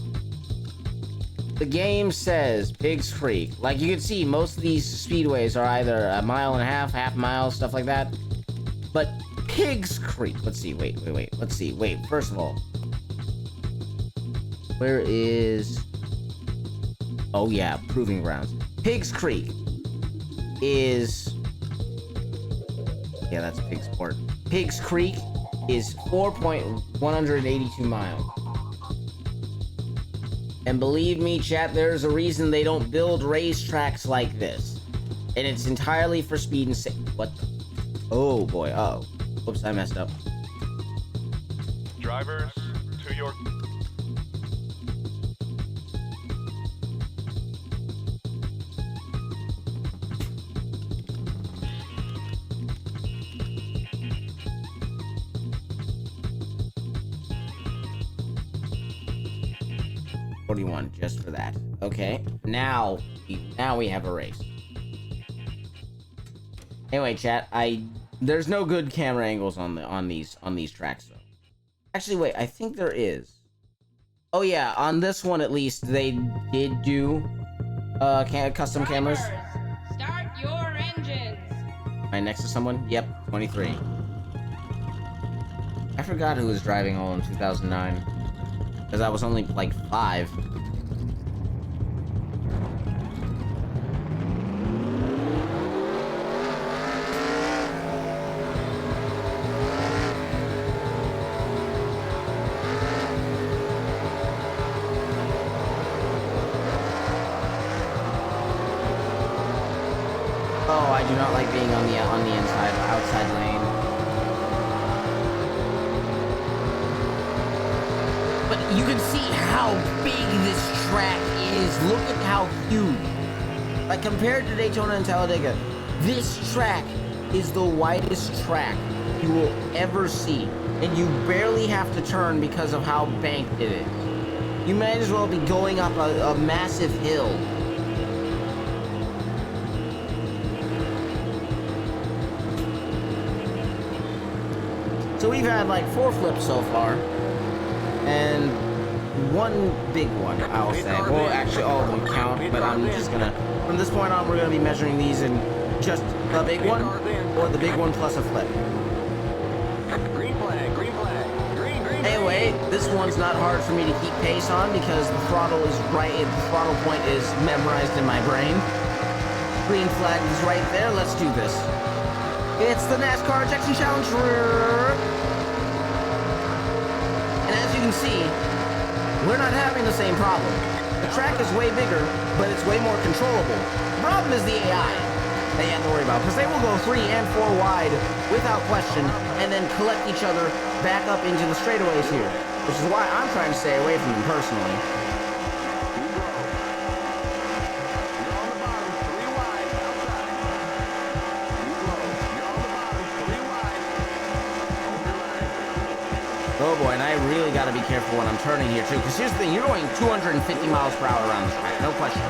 the game says Pigs Creek. Like you can see, most of these speedways are either a mile and a half mile, stuff like that. But Pigs Creek, let's see, wait, let's see, first of all, where is, oh yeah, Proving Grounds. Pigs Creek is, yeah, that's Pigsport. Pigs Creek is 4.182 miles. And believe me, chat, there's a reason they don't build racetracks like this. And it's entirely for speed and safety. What the? Oh boy, uh-oh. Whoops, I messed up. Drivers, to your... Just for that. Okay, now we have a race. Anyway, chat, there's no good camera angles on these tracks though. Actually, wait, I think there is. Oh yeah, on this one at least they did do custom cameras. Start your engines. Am I next to someone? Yep, 23. I forgot who was driving all in 2009 because I was only like 5. Oh, I do not like being on the outside lane. But you can see how big this track is. Look at how huge. Like compared to Daytona and Talladega, this track is the widest track you will ever see. And you barely have to turn because of how banked it is. You might as well be going up a massive hill. So we've had like 4 flips so far, and one big one, I'll say. Well, actually all of them count, but I'm just gonna, from this point on, we're gonna be measuring these in just the big one, or the big one plus a flip. Green flag, green flag. Green. Anyway, this one's not hard for me to keep pace on because the throttle is right, the throttle point is memorized in my brain. Green flag is right there, let's do this. It's the NASCAR Ejection Challenge. And as you can see, we're not having the same problem. The track is way bigger, but it's way more controllable. The problem is the AI that you have to worry about, because they will go 3 and 4 wide without question, and then collect each other back up into the straightaways here, which is why I'm trying to stay away from them personally. Oh boy, and I really gotta be careful when I'm turning here too, because here's the thing, you're going 250 miles per hour around the track, no question.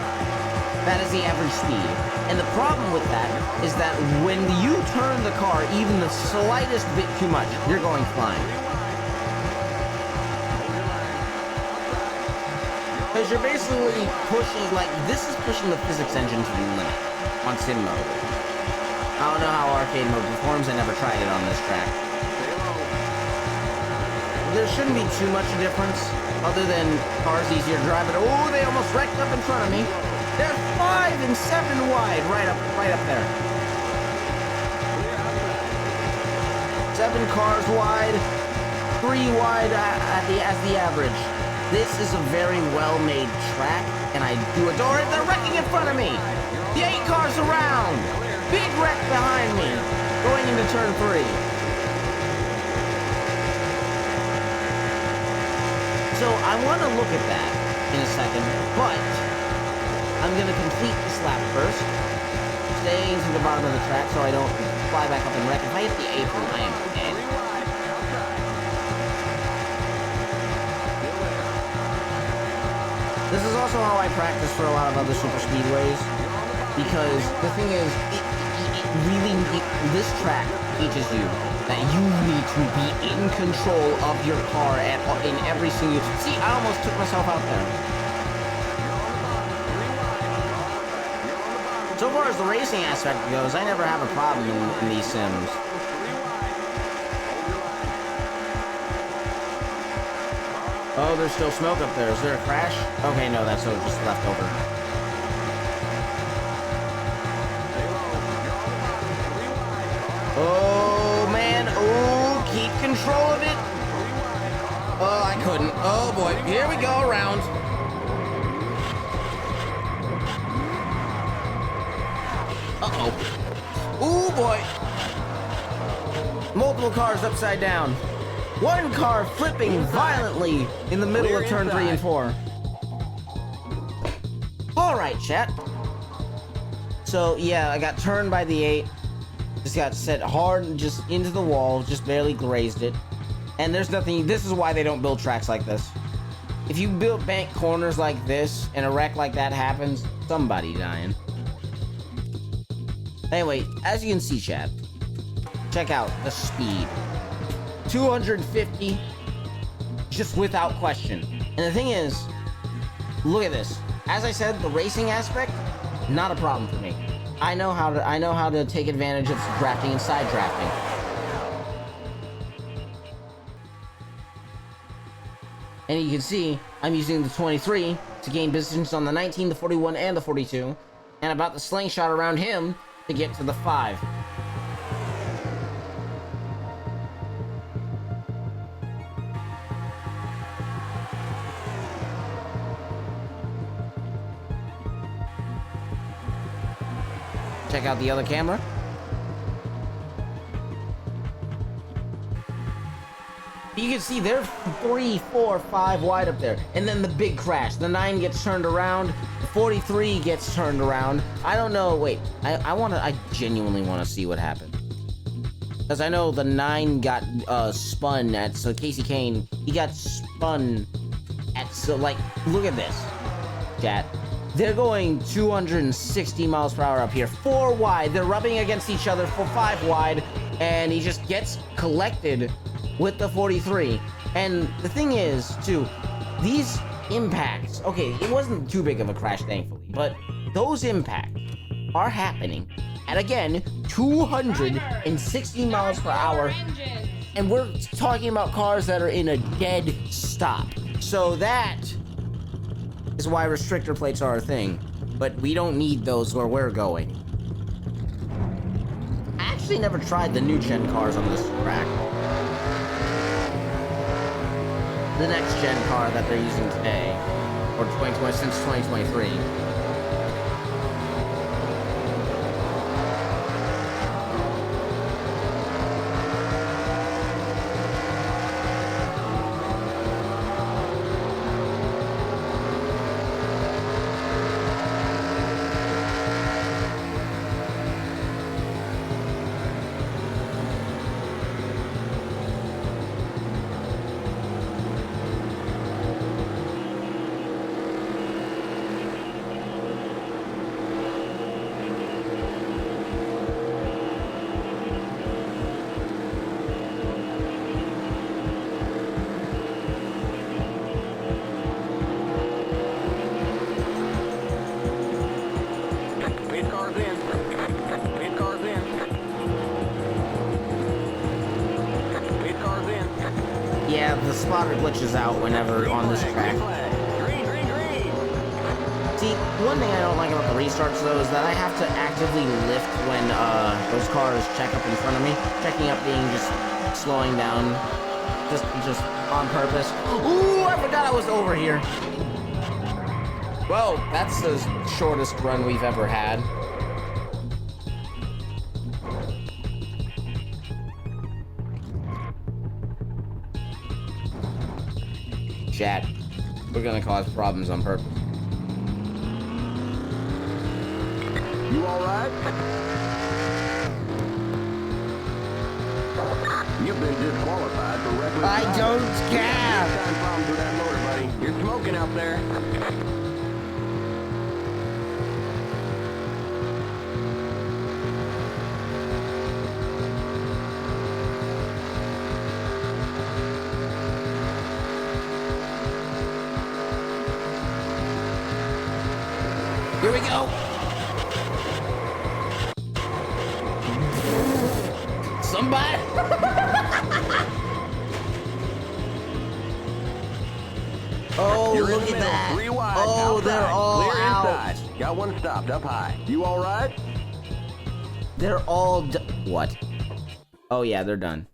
That is the average speed. And the problem with that is that when you turn the car even the slightest bit too much, you're going flying. Because you're basically pushing, like, this is pushing the physics engine to the limit on sim mode. I don't know how arcade mode performs, I never tried it on this track. There shouldn't be too much difference, other than cars easier to drive, but oh, they almost wrecked up in front of me. They're 5 and 7 wide, right up there. 7 cars wide, 3 wide as the average. This is a very well-made track, and I do adore it. They're wrecking in front of me. The 8 cars around. Big wreck behind me, going into turn 3. So I want to look at that in a second, but I'm going to complete this lap first, staying to the bottom of the track so I don't fly back up and wreck. If I hit the apron, I am dead. This is also how I practice for a lot of other super speedways, because the thing is, this track teaches you that you need to be in control of your car in every single... See, I almost took myself out there. So far as the racing aspect goes, I never have a problem in these sims. Oh, there's still smoke up there. Is there a crash? Okay, no, that's just left over. Oh, man. Oh, keep control of it. Oh, I couldn't. Oh, boy. Here we go, around. Uh-oh. Ooh, boy. Multiple cars upside down. One car flipping violently in the middle of turn 3 and 4. All right, chat. So, yeah, I got turned by the 8. Just got set hard just into the wall, just barely grazed it. And there's nothing, this is why they don't build tracks like this. If you build bank corners like this and a wreck like that happens, somebody dying. Anyway, as you can see, chat, check out the speed. 250, just without question. And the thing is, look at this. As I said, the racing aspect, not a problem for me. I know how to take advantage of drafting and side drafting. And you can see, I'm using the 23 to gain positions on the 19, the 41, and the 42, and about the slingshot around him to get to the 5. Check out the other camera. You can see they're 3, 4, 5 wide up there. And then the big crash. The 9 gets turned around. The 43 gets turned around. I don't know. Wait. I genuinely want to see what happened. Because I know the 9 got spun at... So Casey Kane, he got spun at... So, like, look at this. Chat. They're going 260 miles per hour up here. 4 wide. They're rubbing against each other for 5 wide. And he just gets collected with the 43. And the thing is, too, these impacts, okay, it wasn't too big of a crash, thankfully, but those impacts are happening at, again, 260 miles per hour, and we're talking about cars that are in a dead stop. So that is why restrictor plates are a thing, but we don't need those where we're going. I actually never tried the new gen cars on this track. The next gen car that they're using today, or 2020 since 2023. Yeah, the spotter glitches out whenever on this track. See, one thing I don't like about the restarts though is that I have to actively lift when those cars check up in front of me. Checking up being just slowing down, just on purpose. Ooh, I forgot I was over here. Well, that's the shortest run we've ever had. Chat, we're gonna cause problems on purpose. You alright? You've been disqualified for reckless I driving. don't care. Big time problems with that motor, buddy. You're smoking out there. Here we go. Somebody. Oh, You're in look the at middle. that. 3 wide. Oh, outside. they're all Clear out. inside. Got one stopped up high. You alright? They're all what? Oh yeah, they're done.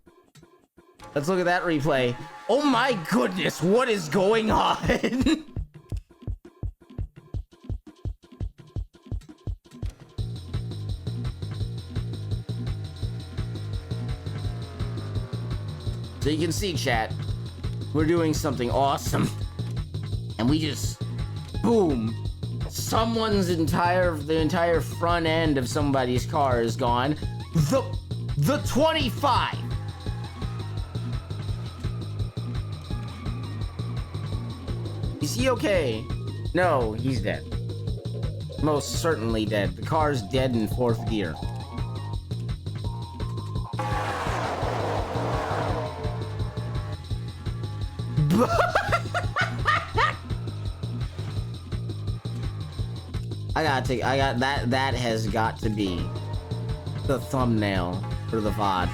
Let's look at that replay. Oh my goodness, what is going on? So you can see, chat, we're doing something awesome. And we just, boom, the entire front end of somebody's car is gone. The 25. Is he okay? No, he's dead. Most certainly dead. The car's dead in 4th gear. That has got to be the thumbnail for the VOD.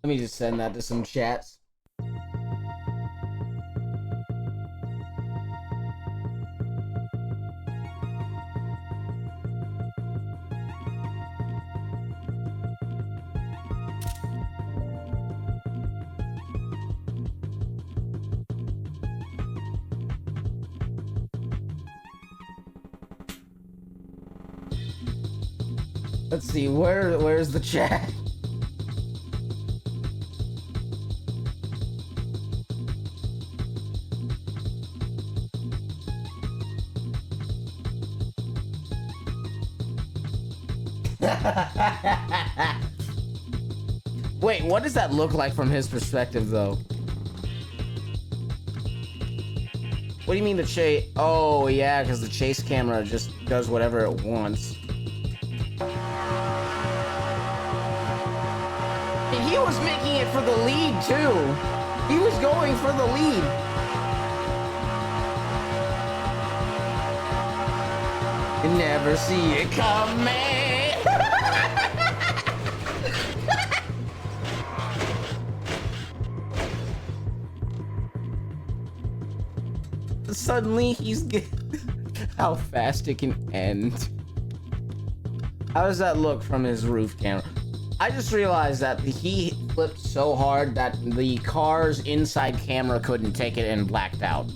Let me just send that to some chats. Let's see, where's the chat? Wait, what does that look like from his perspective, though? What do you mean the chase? Oh, yeah, because the chase camera just does whatever it wants. He was making it for the lead, too. He was going for the lead. You never see it coming. Suddenly he's how fast it can end. How does that look from his roof camera? I just realized that he flipped so hard that the car's inside camera couldn't take it and blacked out.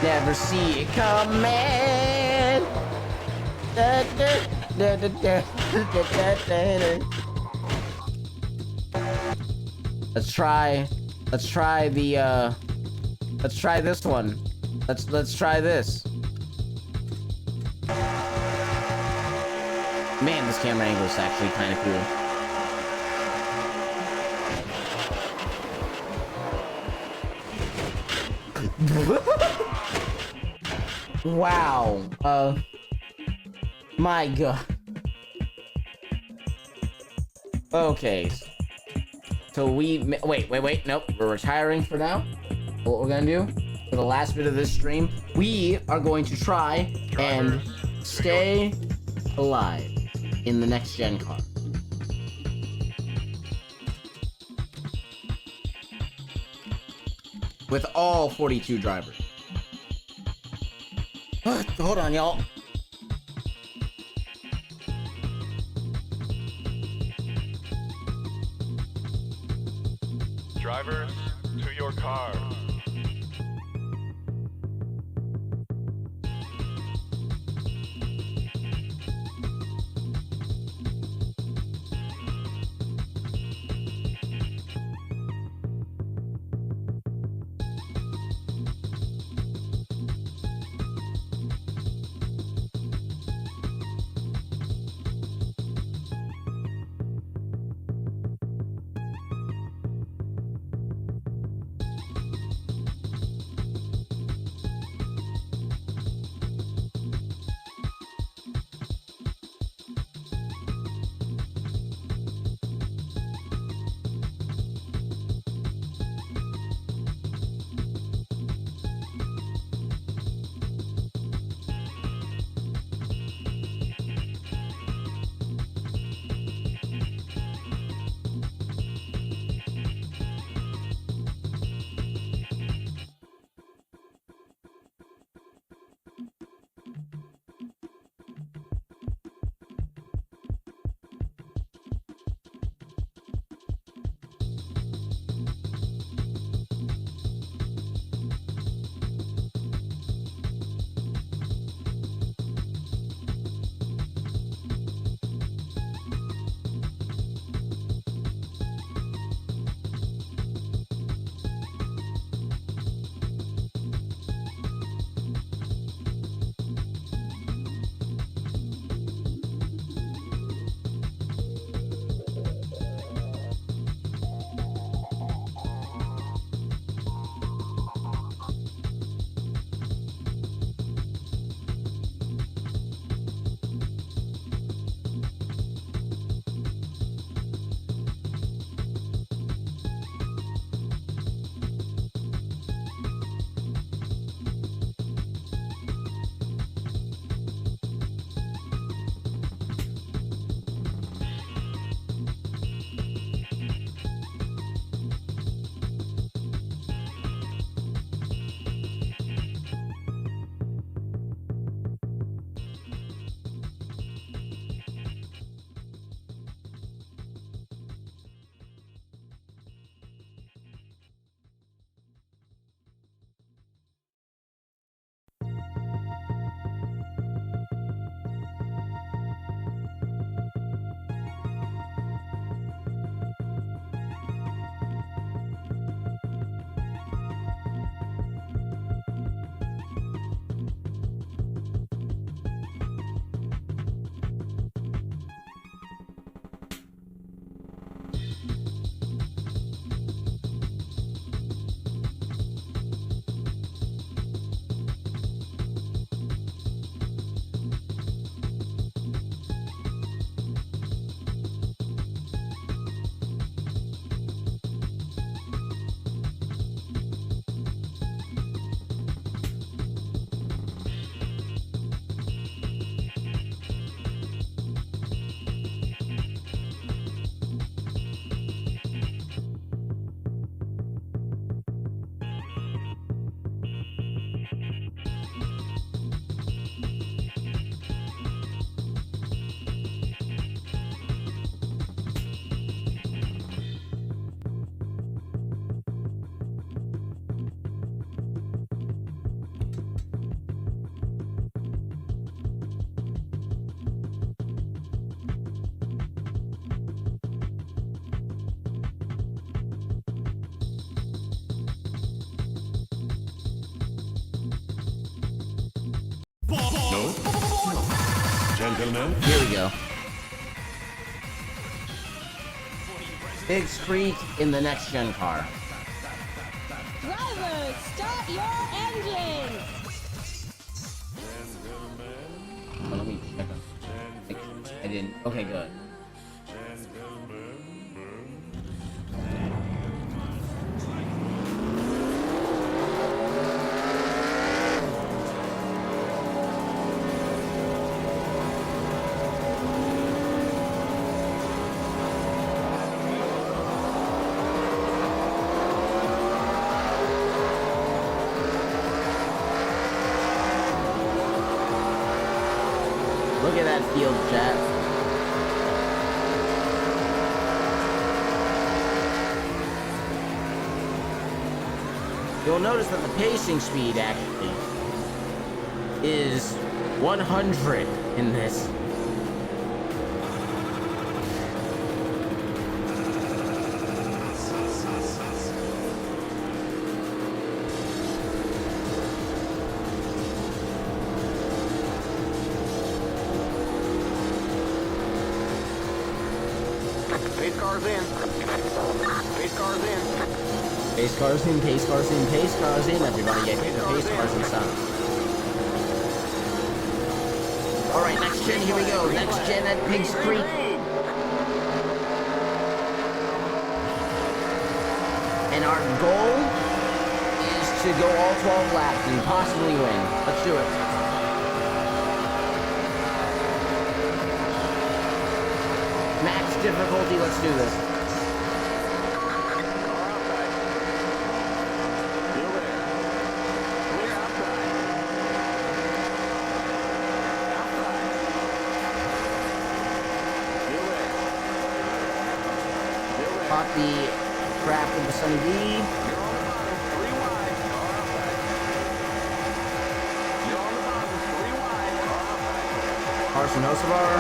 Never see it coming. Let's try this one. Let's try this. Man, this camera angle is actually kind of cool. Wow. My God. Okay. So wait. Nope. We're retiring for now. What we're gonna do for the last bit of this stream, we are going to try and stay alive in the next gen car. With all 42 drivers. Hold on, y'all. Drivers, to your cars. Gentlemen. Here we go. Big Creek in the next gen car. Drivers, start your engines. Oh, let me check on. I didn't. Okay, good. Look at that field, chat. You'll notice that the pacing speed actually is 100 in this. Pace cars in. Pace cars in. Pace cars in, pace cars in, pace cars in, everybody. Get the pace cars in son. Alright, next gen, here we go. Next gen at Pigs Creek. And our goal is to go all 12 laps and possibly win. Let's do it. Max difficulty, let's do this. Caught the crap with the Sunny D. Carson Hocevar.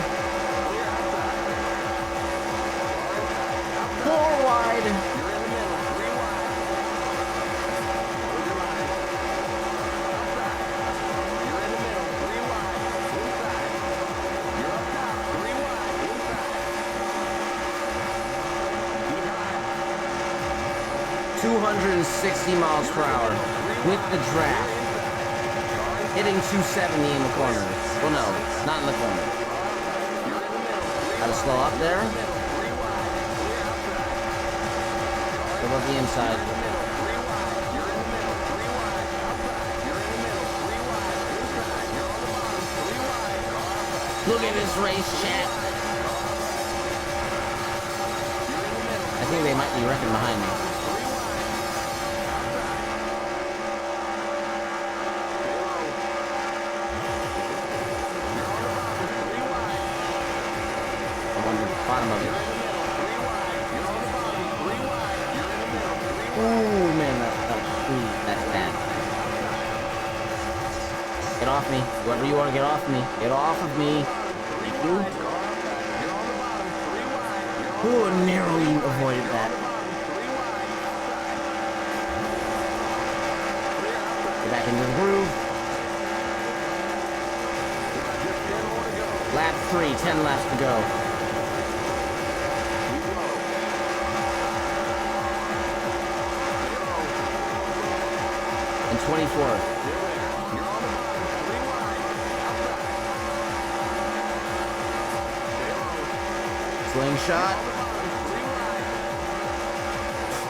4 wide. $260 miles per hour with the draft. Hitting 270 in the corner. Well, no, not in the corner. Gotta slow up there. Go up the inside. Look at this race, chat. I think they might be wrecking behind me. Bottom of it. Oh man, that's bad. Get off me. Whoever you want to get off me. Get off of me. Thank you. Oh, narrowly avoided that. Get back into the groove. Lap 3, 10 laps to go. And 24. Slingshot.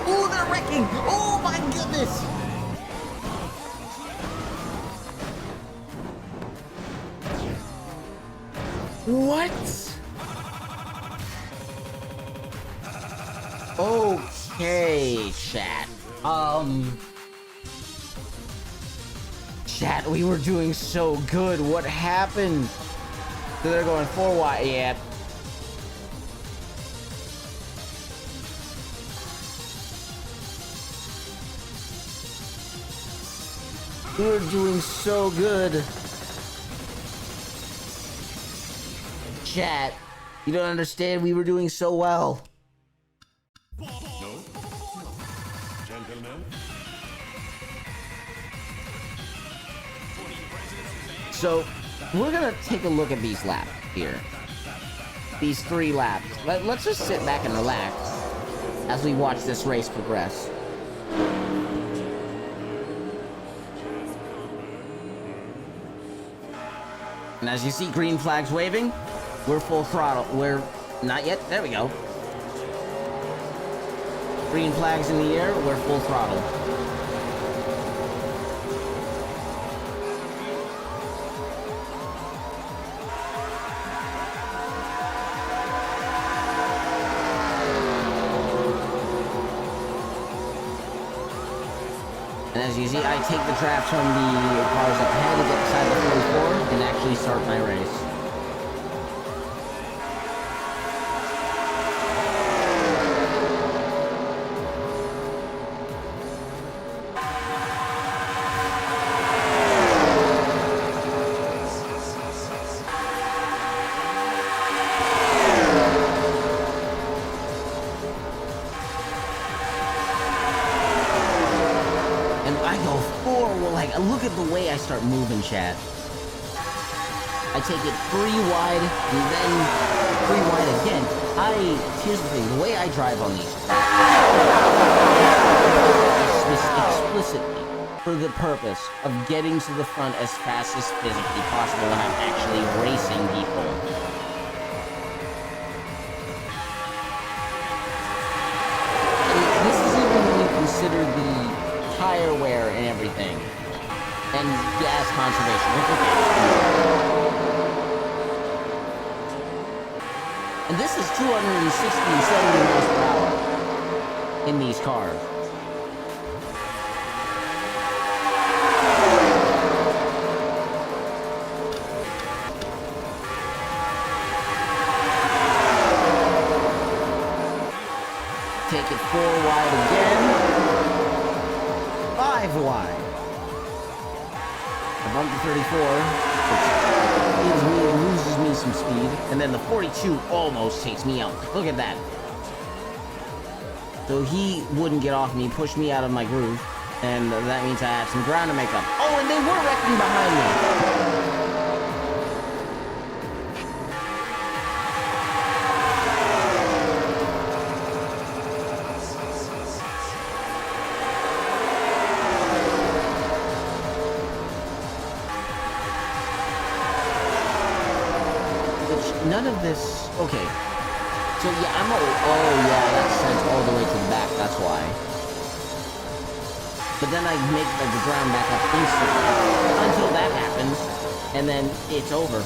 Ooh, they're wrecking. Oh my goodness. What? Okay, chat. Chat, we were doing so good. What happened? So they're going 4 wide. Yeah. We were doing so good. Chat, you don't understand. We were doing so well. Gentlemen. So, we're gonna take a look at these laps. here. These 3 laps. Let's just sit back and relax as we watch this race progress. And as you see green flags waving, we're full throttle. We're not yet. There we go. Green flags in the air, we're full throttle. And as you see, I take the draft from the cars up ahead to get beside the 44 and actually start my race. Look at the way I start moving, chat. I take it 3 wide, and then 3 wide again. Here's the thing, the way I drive on these is explicitly for the purpose of getting to the front as fast as physically possible when I'm actually racing people. And this is even when you consider the tire wear and everything. And gas conservation. And this is 260 and 70 miles per hour in these cars. Take it 4 wide again. 5 wide. Bump to 34, which loses me some speed, and then the 42 almost takes me out. Look at that. So he wouldn't get off me, pushed me out of my groove, and that means I have some ground to make up. Oh, and they were wrecking behind me. None of this... Okay. So, yeah, oh, yeah, that sends all the way to the back. That's why. But then I make the ground back up instantly. Until that happens. And then it's over.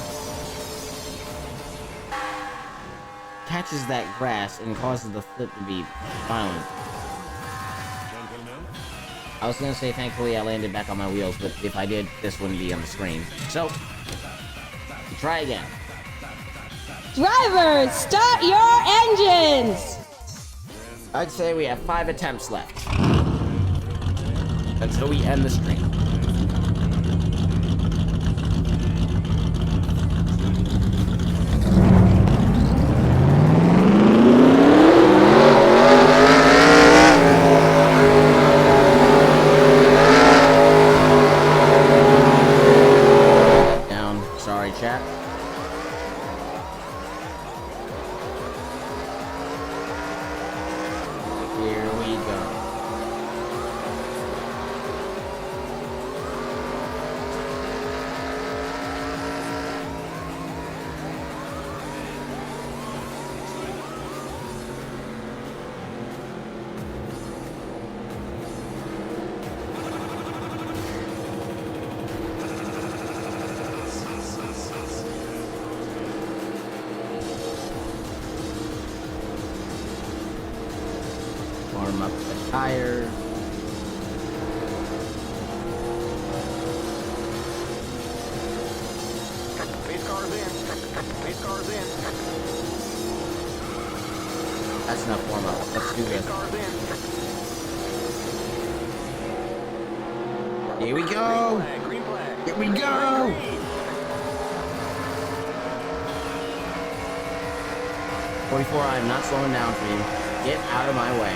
Catches that grass and causes the flip to be violent. I was gonna say, thankfully, I landed back on my wheels. But if I did, this wouldn't be on the screen. So, try again. Drivers, start your engines! I'd say we have 5 attempts left. Until we end the stream. Down. Sorry, chat. Here we go. Warm up the tires. Pace cars in. Pace cars in. That's enough warm up. Let's do Pace this. cars in. Here we go. Green flag. Here we go. Green. 44, I am not slowing down for you. Get out of my way.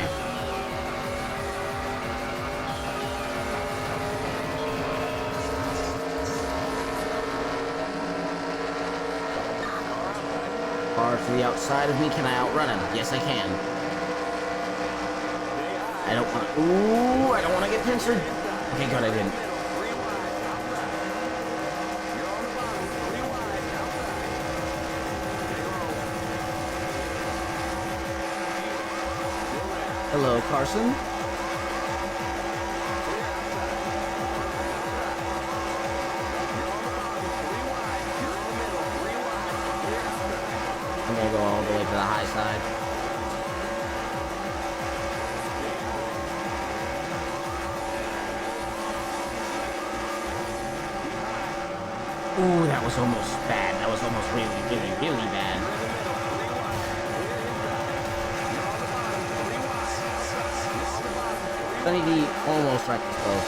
Car to the outside of me. Can I outrun him? Yes, I can. I don't want to. Ooh, I don't want to get pincered. Okay, good, I didn't. Hello, Carson. I'm gonna go all the way to the high side. Ooh, that was almost bad. That was almost really, really, really bad. Sunny D almost wrecked us both.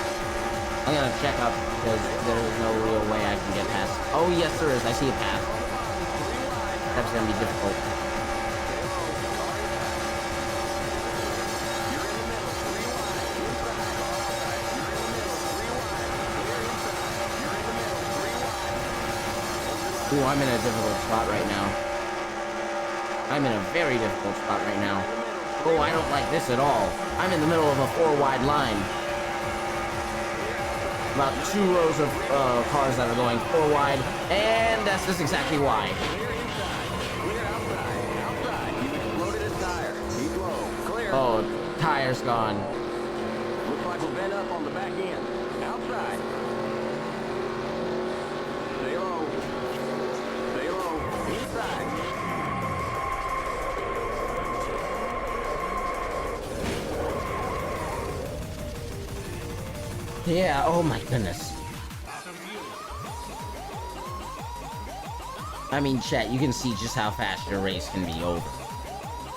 I'm gonna check up because there's no real way I can get past. Oh, yes, there is. I see a path. That's gonna be difficult. Ooh, I'm in a difficult spot right now. I'm in a very difficult spot right now. Oh, I don't like this at all. I'm in the middle of a 4-wide line. About 2 rows of cars that are going 4 wide, and that's just exactly why. Oh, tire's gone. Looks like we're bent up on the back end. Outside. Stay low. Stay low. Inside. Yeah, oh my goodness. I mean, chat, you can see just how fast your race can be over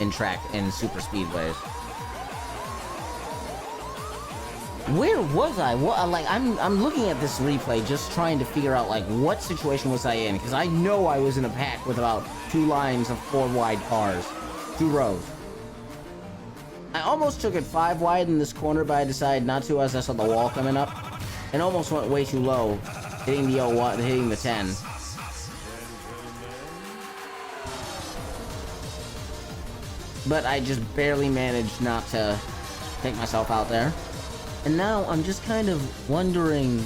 in track and super speedways. Where was I? What? Like, I'm looking at this replay, just trying to figure out like what situation was I in, because I know I was in a pack with about 2 lines of 4 wide cars, 2 rows. I almost took it 5 wide in this corner, but I decided not to as I saw the wall coming up, and almost went way too low, hitting the 01, hitting the 10. But I just barely managed not to take myself out there. And now I'm just kind of wondering.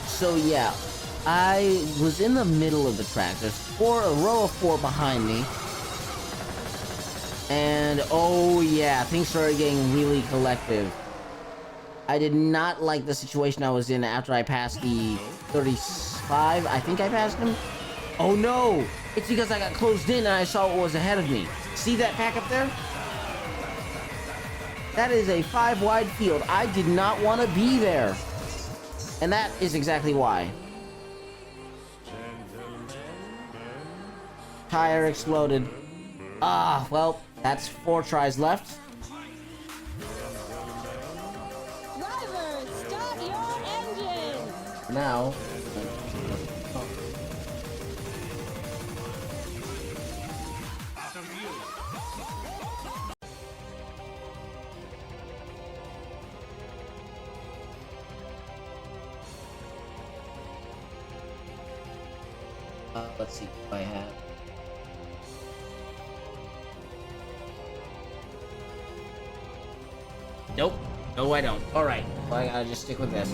So yeah, I was in the middle of the track. There's a row of 4 behind me. And oh yeah, things started getting really collective. I did not like the situation I was in after I passed the 35. I think I passed him. Oh no! It's because I got closed in and I saw what was ahead of me. See that pack up there? That is a 5 wide field. I did not want to be there. And that is exactly why. Tire exploded. Ah, well, that's 4 tries left. Drivers, start your engines. Now. Let's see what I have. Nope. No, I don't. Alright. Well, I gotta just stick with this.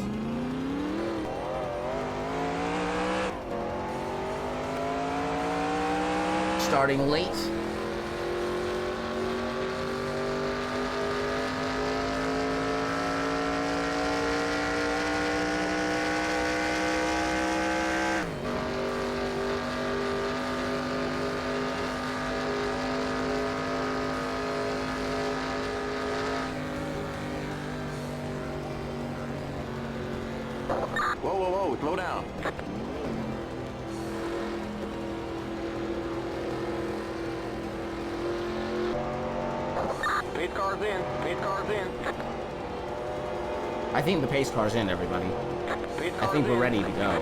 Starting late. Whoa, whoa, whoa, slow down. Pace car's in, pace car's in. I think the pace car's in, everybody. Pace I car's think we're in. ready to go.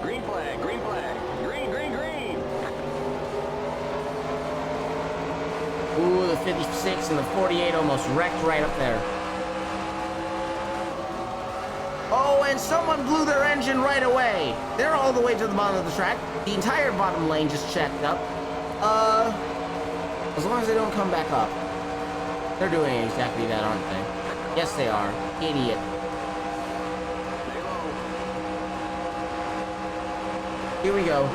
Green flag, green flag. Green, green, green. Ooh, the 56 and the 48 almost wrecked right up there. Oh, and someone blew their engine right away. They're all the way to the bottom of the track. The entire bottom lane just checked up. As long as they don't come back up. They're doing exactly that, aren't they? Yes, they are. Idiot. Here we go.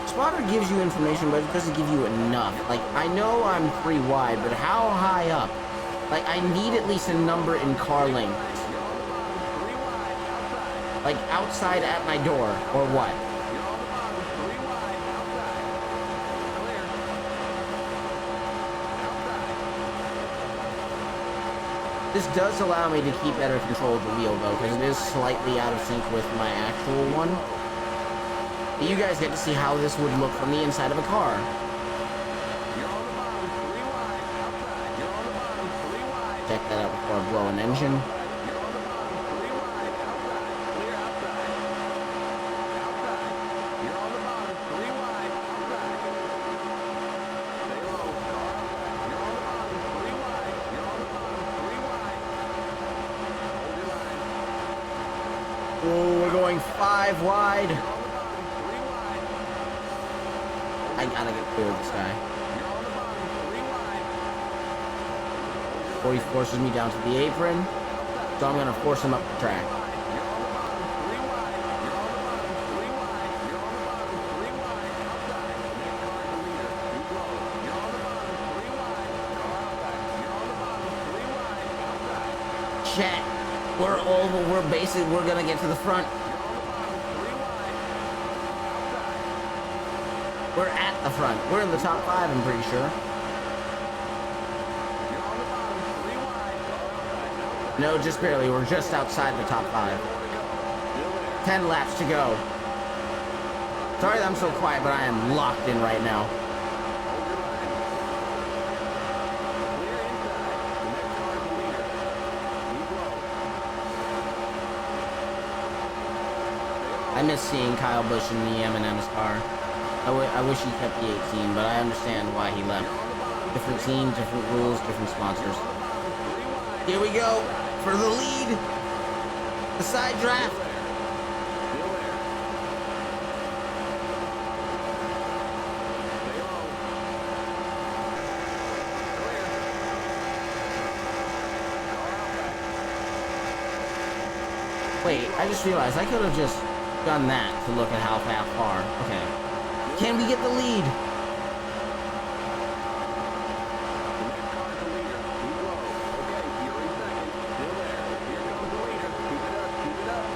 Spotter gives you information, but it doesn't give you enough. Like, I know I'm 3 wide, but how high up? Like, I need at least a number in car length. Like, outside at my door, or what? This does allow me to keep better control of the wheel, though, because it is slightly out of sync with my actual one. But you guys get to see how this would look from the inside of a car. Check that out before I blow an engine. Oh, we're going 5 wide. I gotta get clear of this guy. Before he forces me down to the apron, so I'm gonna force him up the track. Chat. We're gonna get to the front. We're at the front. We're in the top 5, I'm pretty sure. No, just barely. We're just outside the top 5. 10 laps to go. Sorry that I'm so quiet, but I am locked in right now. I miss seeing Kyle Busch in the M&M's car. I wish he kept the 18, but I understand why he left. Different team, different rules, different sponsors. Here we go for the lead. The side draft. Wait, I just realized I could have just done that to look at how far. Okay. Can we get the lead?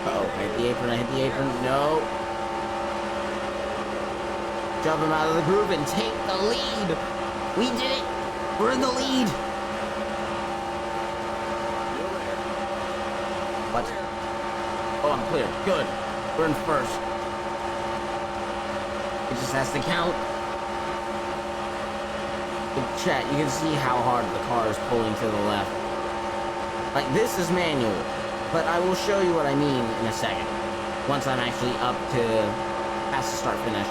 Uh-oh, I hit the apron, I hit the apron. No. Jump him out of the groove and take the lead. We did it. We're in the lead. What? Oh, I'm clear. Good. We're in first. It just has to count. But chat, you can see how hard the car is pulling to the left. Like, this is manual, but I will show you what I mean in a second. Once I'm actually up to past the start finish.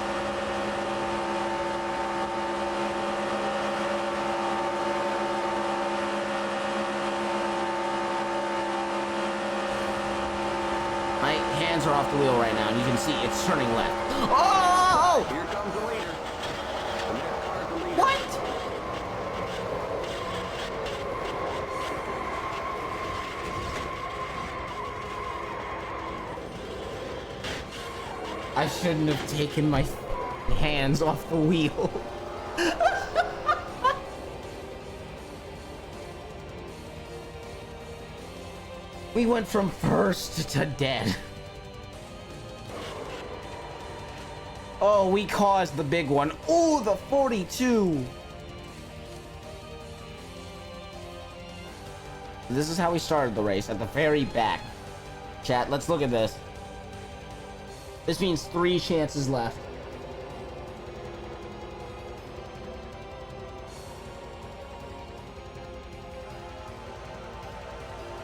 My hands are off the wheel right now, and you can see it's turning left. Oh! Here comes the leader. What? I shouldn't have taken my hands off the wheel. We went from first to dead. Oh, we caused the big one. Ooh, the 42. This is how we started the race, at the very back. Chat, let's look at this. This means 3 chances left.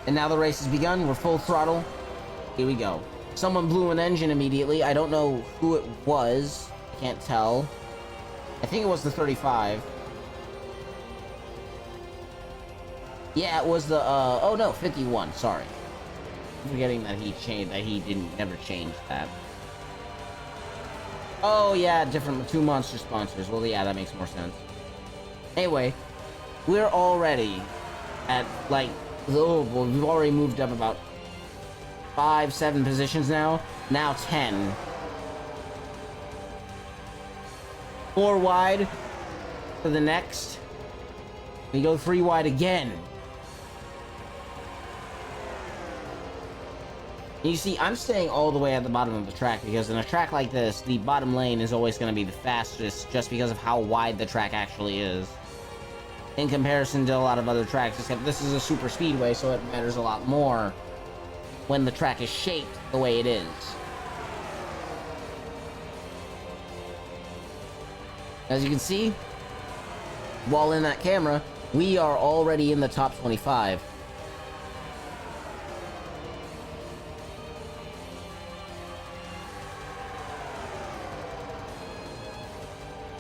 And now the race has begun. We're full throttle. Here we go. Someone blew an engine immediately. I don't know who it was. I can't tell. I think it was the 35. Yeah, it was the, oh no, 51, sorry. I'm forgetting that he changed, that he didn't, never change that. Oh yeah, different, 2 monster sponsors. Well, yeah, that makes more sense. Anyway, we're already at, like, oh, well, we've already moved up about 5, 7 positions now. Now 10. 4 wide for the next. We go 3 wide again. You see, I'm staying all the way at the bottom of the track because in a track like this, the bottom lane is always going to be the fastest just because of how wide the track actually is. In comparison to a lot of other tracks, except this is a super speedway, so it matters a lot more when the track is shaped the way it is. As you can see, while in that camera, we are already in the top 25.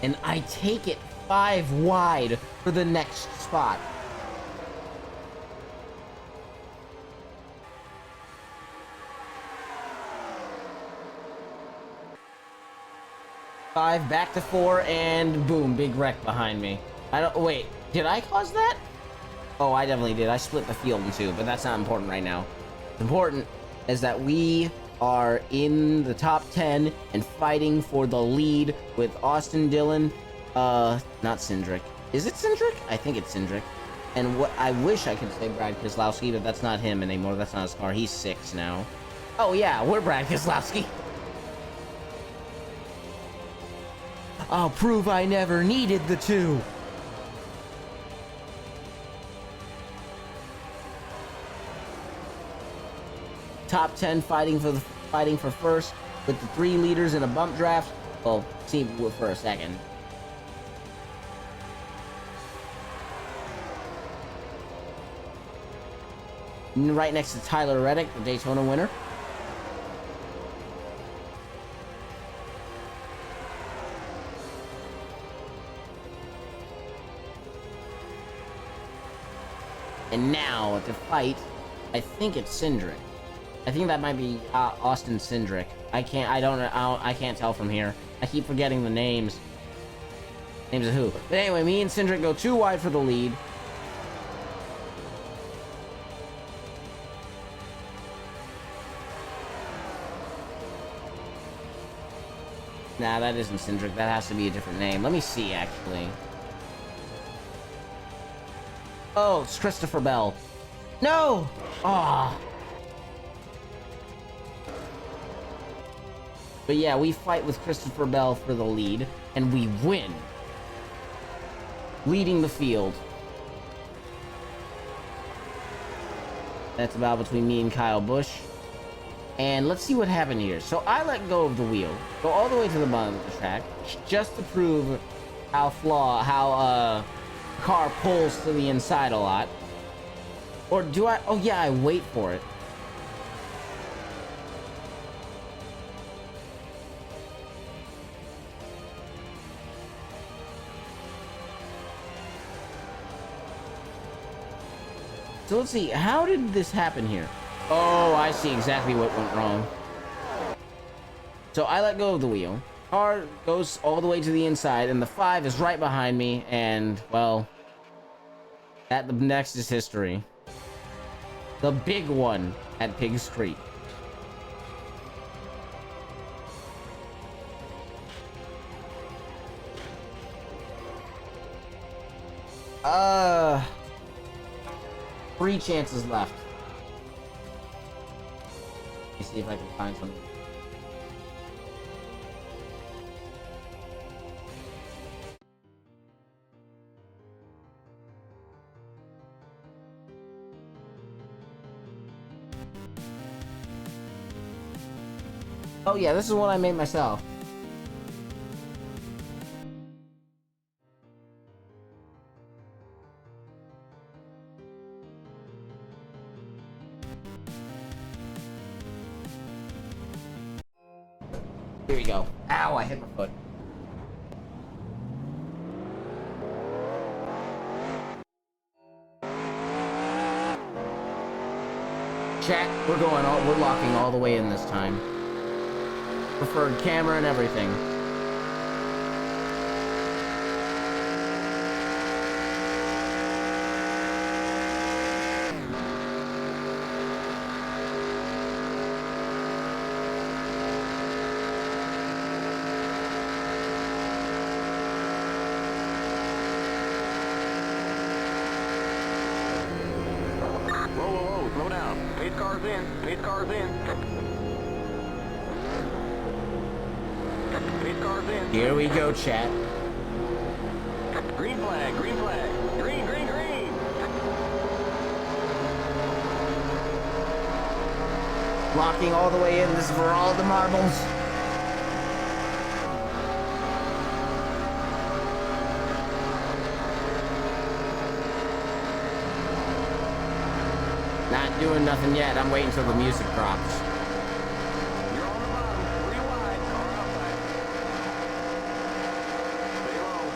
And I take it 5 wide for the next spot. Five, back to 4, and boom, big wreck behind me. Wait, did I cause that? Oh, I definitely did. I split the field in 2, but that's not important right now. Important is that we are in the top 10 and fighting for the lead with Austin Dillon, not Cindric. Is it Cindric? I think it's Cindric. And what I wish I could say Brad Keselowski, but that's not him anymore. That's not his car. He's 6 now. Oh yeah, we're Brad Keselowski. I'll prove I never needed the 2. Top 10 fighting for first with the 3 leaders in a bump draft. Well, see for a second. Right next to Tyler Reddick, the Daytona winner. And now to fight, I think it's Cindric. I think that might be Austin Cindric. I can't tell from here. I keep forgetting the names. Names of who? But anyway, me and Cindric go 2 wide for the lead. Nah, that isn't Cindric. That has to be a different name. Let me see, actually. Oh, it's Christopher Bell. No! Ah. But yeah, we fight with Christopher Bell for the lead, and we win. Leading the field. That's about between me and Kyle Busch. And let's see what happened here. So I let go of the wheel, go all the way to the bottom of the track, just to prove how car pulls to the inside a lot. Or do I? Oh yeah, I wait for it. So let's see, how did this happen here? Oh, I see exactly what went wrong. So I let go of the wheel. Car goes all the way to the inside, and the 5 is right behind me, and, well, that the next is history. The big one at Pigs Creek. Three chances left. Let me see if I can find something. Oh yeah, this is one I made myself. Here we go. Ow, I hit my foot. Chat, we're locking all the way in this time. Preferred camera and everything. Slow down. Pace car's in. Pace car's in. Pace car's in. Here we go, chat. Green flag, green flag. Green, green, green. Locking all the way in. This is for all the marbles. Not doing nothing yet. I'm waiting till the music drops. You're on the bottom. 3 wide. Car outside. Stay low.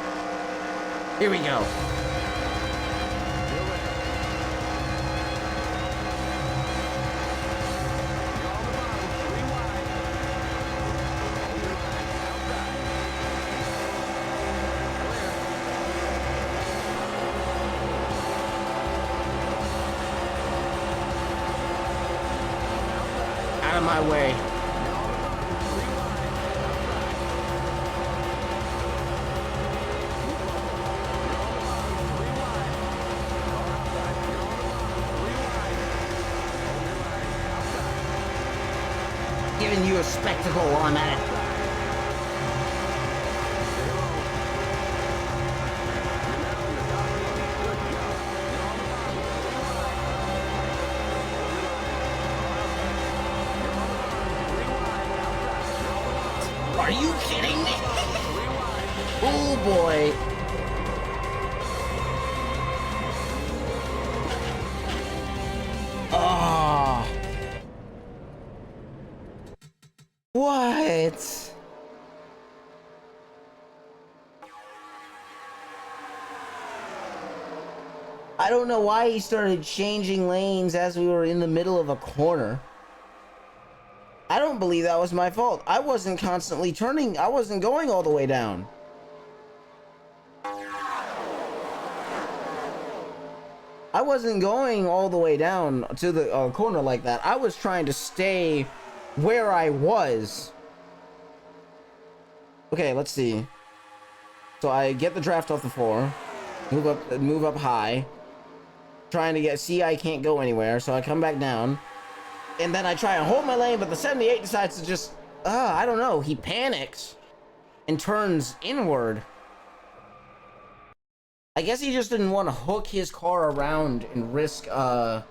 Here we go. Still there. You're on the bottom. 3 wide. Hold your line. Outside. Out of my way. Giving you a spectacle while I'm at it. Are you kidding me? Oh boy. Oh. What? I don't know why he started changing lanes as we were in the middle of a corner. I don't believe that was my fault. I wasn't constantly turning. I wasn't going all the way down. I wasn't going all the way down to the corner like that. I was trying to stay where I was. Okay, let's see. So I get the draft off the floor. Move up high. Trying to get... See, I can't go anywhere, so I come back down. And then I try and hold my lane, but the 78 decides to just, I don't know. He panics and turns inward. I guess he just didn't want to hook his car around and risk, like,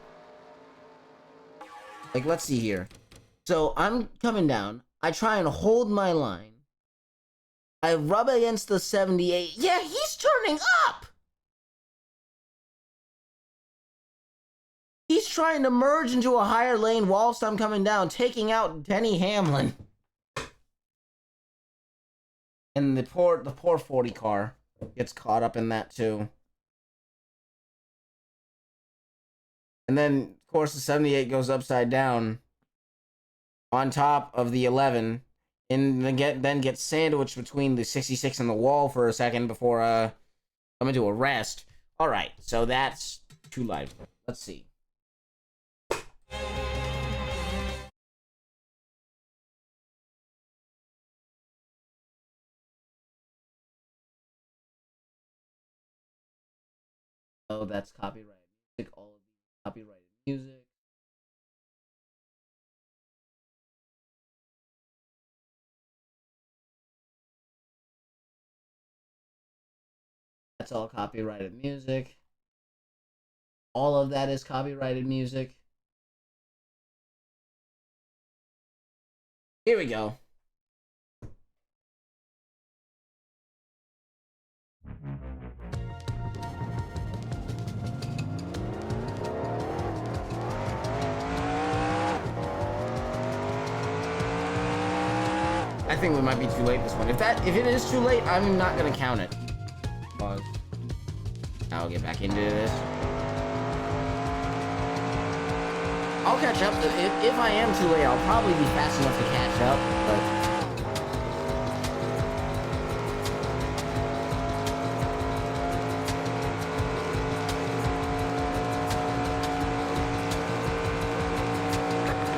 let's see here. So I'm coming down. I try and hold my line. I rub against the 78. Yeah, he's turning up! He's trying to merge into a higher lane whilst I'm coming down, taking out Denny Hamlin. And the poor 40 car gets caught up in that too. And then, of course, the 78 goes upside down on top of the 11, and then gets sandwiched between the 66 and the wall for a second before coming to a rest. All right, so that's too lively. Let's see. Oh, that's copyrighted music. All of these copyrighted music. That's all copyrighted music. All of that is copyrighted music. Here we go. I think we might be too late this one. If it is too late, I'm not gonna count it. Pause. I'll get back into this. I'll catch up. If I am too late, I'll probably be fast enough to catch up, but...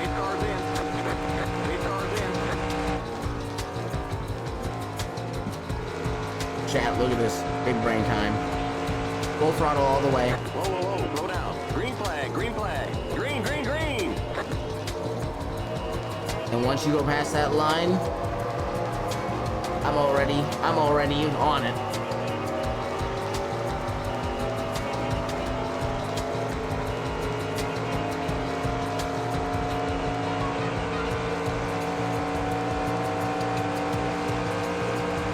Eight cars in. Eight cars in. Chat, look at this. Big brain time. Full throttle all the way. Whoa, whoa, whoa, slow down. Green flag, green flag. Green, green, green. And once you go past that line, I'm already on it.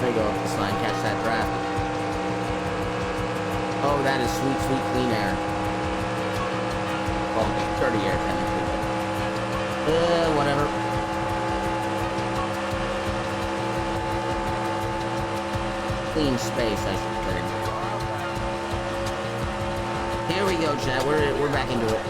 There you go, up this line, catch that draft. Oh, that is sweet, sweet clean air. Well, dirty air, technically, but... whatever. Clean space, I should say. Here we go, chat. We're back into it.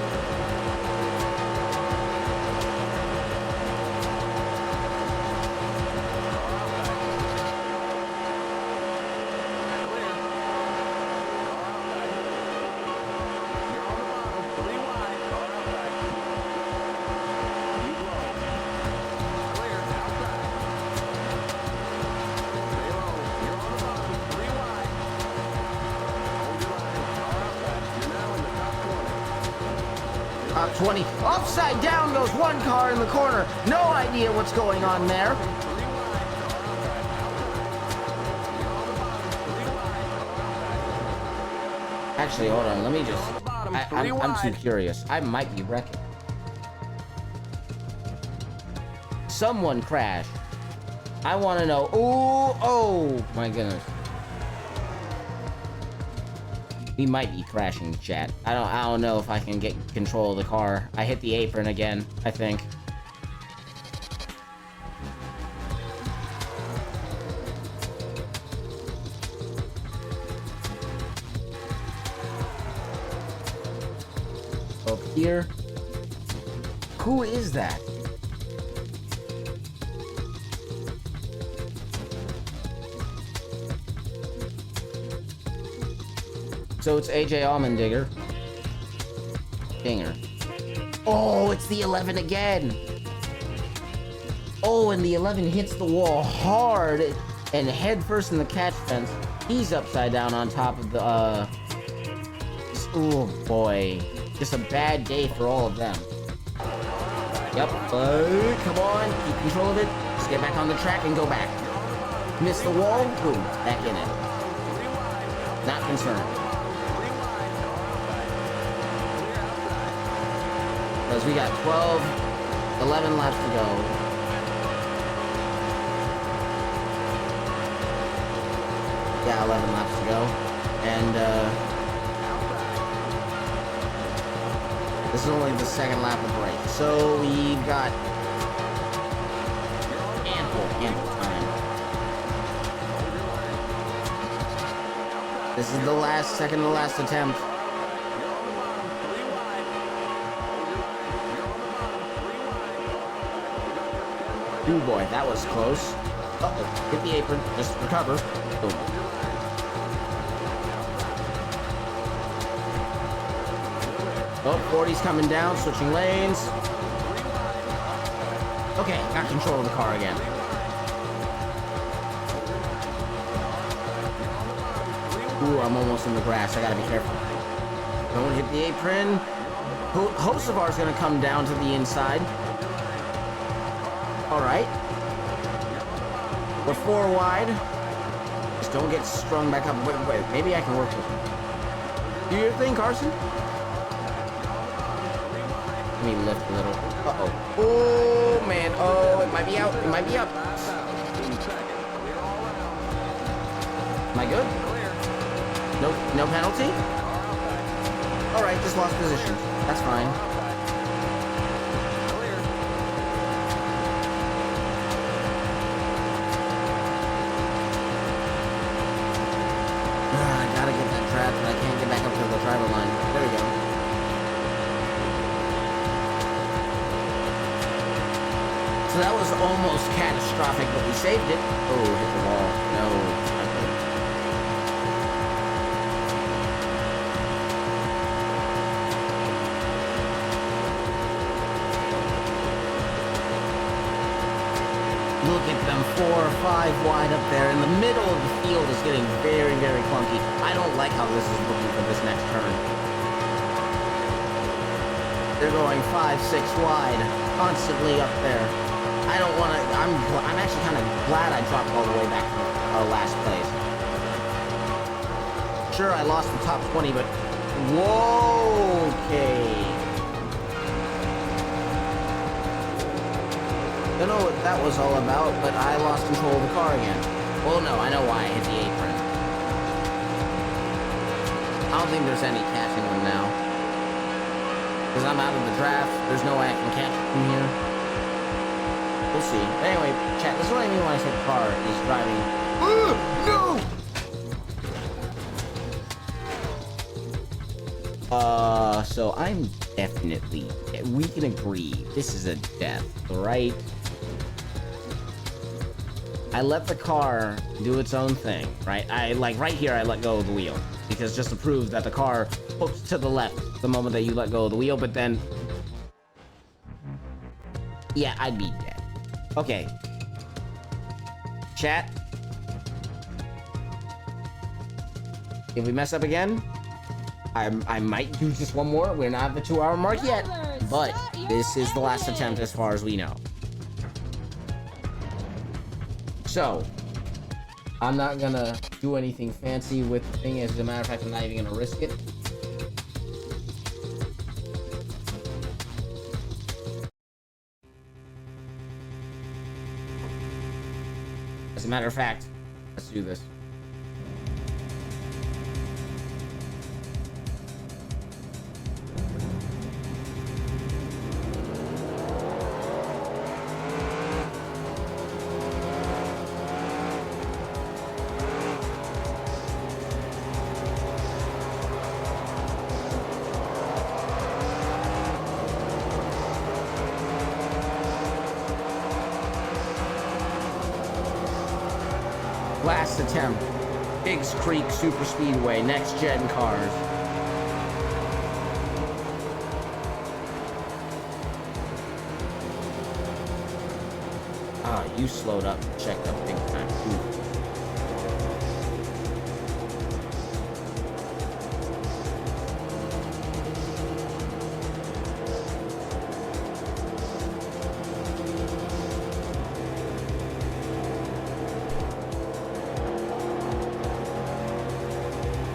Top 20. Upside down goes one car in the corner. No idea what's going on there. Actually, hold on. Let me just... I'm too curious. I might be wrecking. Someone crashed. I want to know. Ooh, oh my goodness. We might be crashing, chat. I don't know if I can get control of the car. I hit the apron again, I think. Up here. Who is that? So it's AJ Allmendinger. Dinger. Oh, it's the 11 again. Oh, and the 11 hits the wall hard and head first in the catch fence. He's upside down on top of the, oh boy. Just a bad day for all of them. Yep. Come on, keep control of it. Just get back on the track and go back. Miss the wall, boom, back in it. Not concerned. Because we got 11 laps to go. Yeah, 11 laps to go. And, this is only the second lap of the race. So we've got ample time. This is the second to last attempt. Ooh boy, that was close. Uh-oh, hit the apron, just recover. Boom. Oh, 40's coming down, switching lanes. Okay, got control of the car again. Ooh, I'm almost in the grass, I gotta be careful. Don't hit the apron. Hocevar's gonna come down to the inside. Alright. We're 4 wide. Just don't get strung back up. Wait, maybe I can work with him. Do your thing, Carson. Let me lift a little. Uh-oh. Oh, man. Oh, it might be out. It might be up. Am I good? No penalty? Alright, just lost position. That's fine. I can't get back up to the driver line. There we go. So that was almost catastrophic, but we saved it. Oh, hit the wall. No. Not good. Look at them, 4 or 5 wide up there. In the middle of the field is getting very, very clunky. I don't like how this is looking for this next turn. They're going 5, 6 wide, constantly up there. I don't want to. I'm actually kind of glad I dropped all the way back to last place. Sure, I lost the top 20, but whoa, okay. Don't know what that was all about, but I lost control of the car again. Well, no, I know why I hit the apron. I don't think there's any catching them now. Because I'm out of the draft, there's no way I can catch from here. We'll see. But anyway, chat, this is what I mean when I say the car is driving. No! So I'm definitely, we can agree, this is a death, right? I let the car do its own thing, right? Right here, I let go of the wheel. Because just to prove that the car hooked to the left the moment that you let go of the wheel, but then... yeah, I'd be dead. Okay. Chat. If we mess up again, I might do just one more. We're not at the 2-hour mark yet, but this is the last attempt as far as we know. So, I'm not gonna do anything fancy with the thing. As a matter of fact, I'm not even gonna risk it. As a matter of fact, let's do this. Last attempt. Biggs Creek Super Speedway, next gen cars. Ah, you slowed up, checked up big time. Ooh.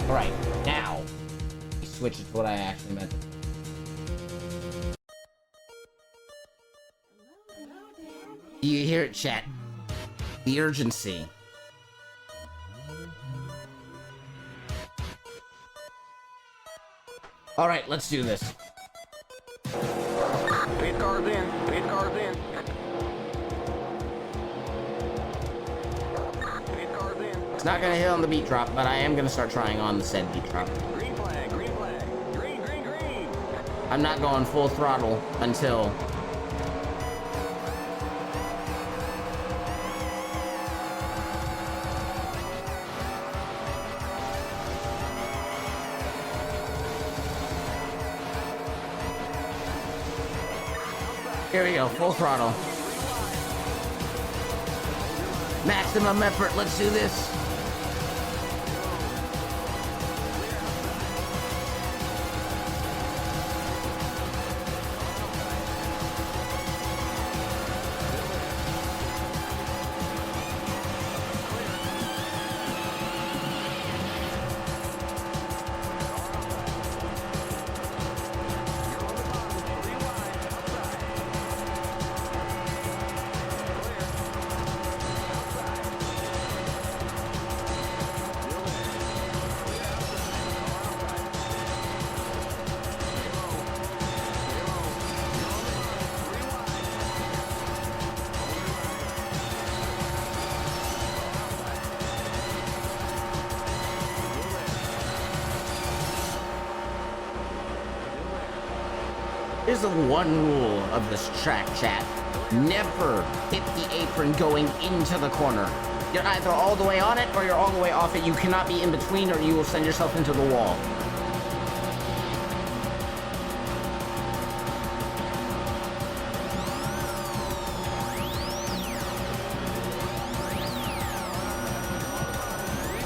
Alright, now, we switch it to what I actually meant. Do you hear it, chat? The urgency. Alright, let's do this. Pit car's in. Pit car's in. Pit car's in. It's not gonna hit on the beat drop, but I am gonna start trying on the said beat drop. Green flag. Green flag. Green, green, green. I'm not going full throttle until... here we go, full throttle. Maximum effort, let's do this. Here's the one rule of this track, chat. Never hit the apron going into the corner. You're either all the way on it or you're all the way off it. You cannot be in between or you will send yourself into the wall.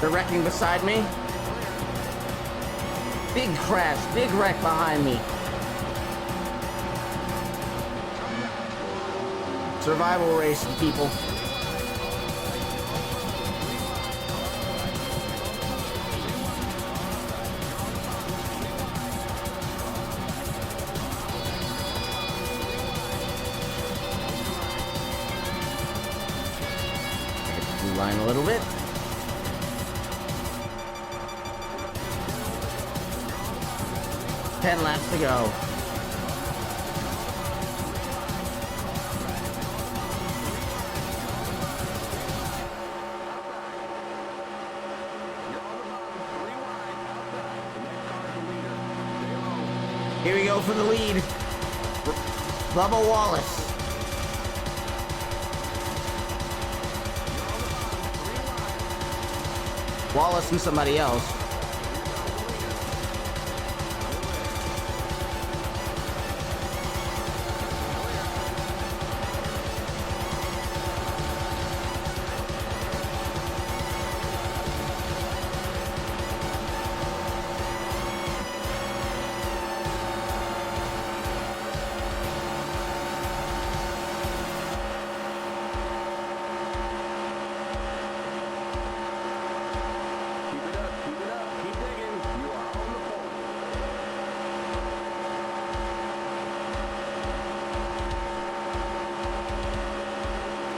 They're wrecking beside me. Big crash, big wreck behind me. Survival race, people. Line a little bit. Ten laps to go. Here we go for the lead. Bubba Wallace. Wallace and somebody else.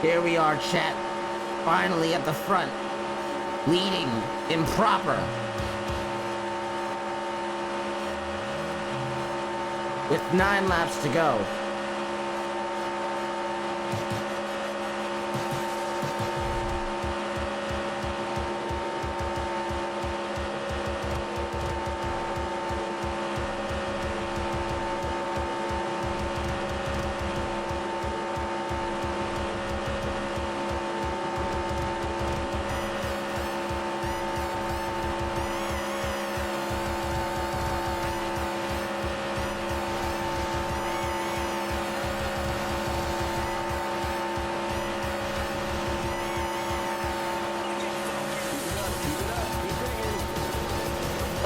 Here we are, chat. Finally at the front. Leading improper. With 9 laps to go.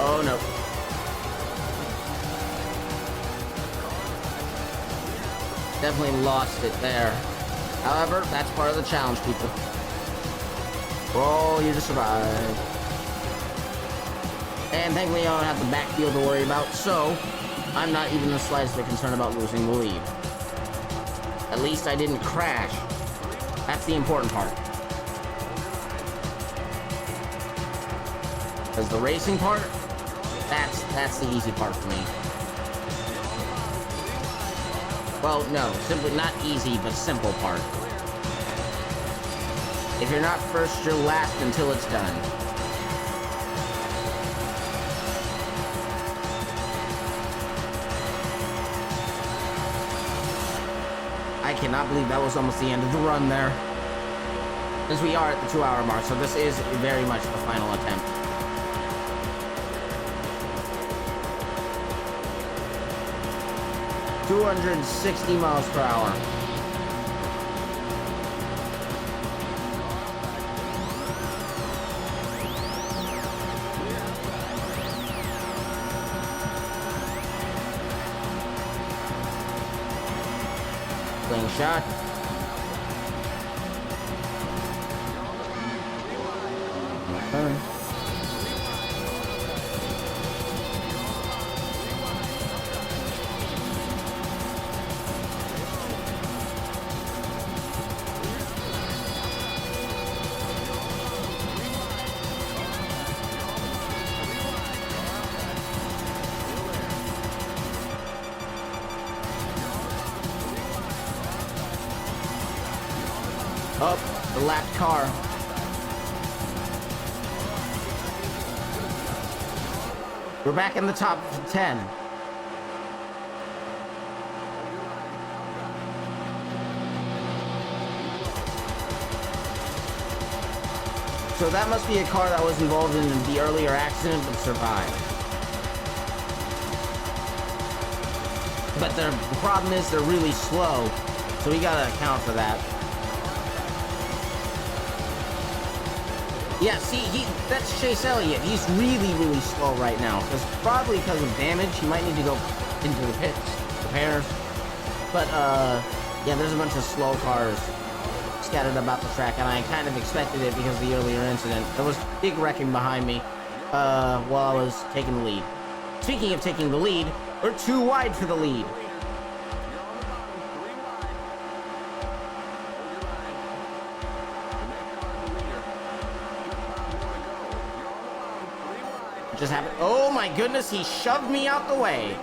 Oh no. Definitely lost it there. However, that's part of the challenge, people. Oh, you just survived. And thankfully I don't have the backfield to worry about, so I'm not even the slightest bit concerned about losing the lead. At least I didn't crash. That's the important part. Because the racing part, that's the easy part for me. Well, no, simply not easy, but simple part. If you're not first, you're last until it's done. I cannot believe that was almost the end of the run there. Since we are at the 2-hour mark, so this is very much the final attempt. $260 miles per hour. Slingshot. Okay. Up, the lapped car. We're back in the top 10. So that must be a car that was involved in the earlier accident but survived. But the problem is they're really slow, so we gotta account for that. Yeah, see, that's Chase Elliott. He's really, really slow right now. Probably because of damage. He might need to go into the pits, repairs. But, yeah, there's a bunch of slow cars scattered about the track, and I kind of expected it because of the earlier incident. There was big wrecking behind me, while I was taking the lead. Speaking of taking the lead, we're too wide for the lead. Just happened. Oh my goodness, he shoved me out the way.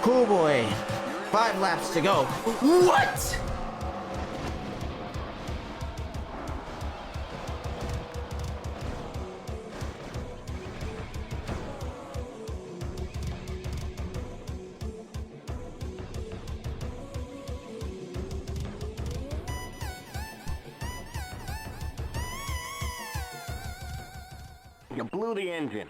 Cool boy. 5 laps to go. What? You blew the engine.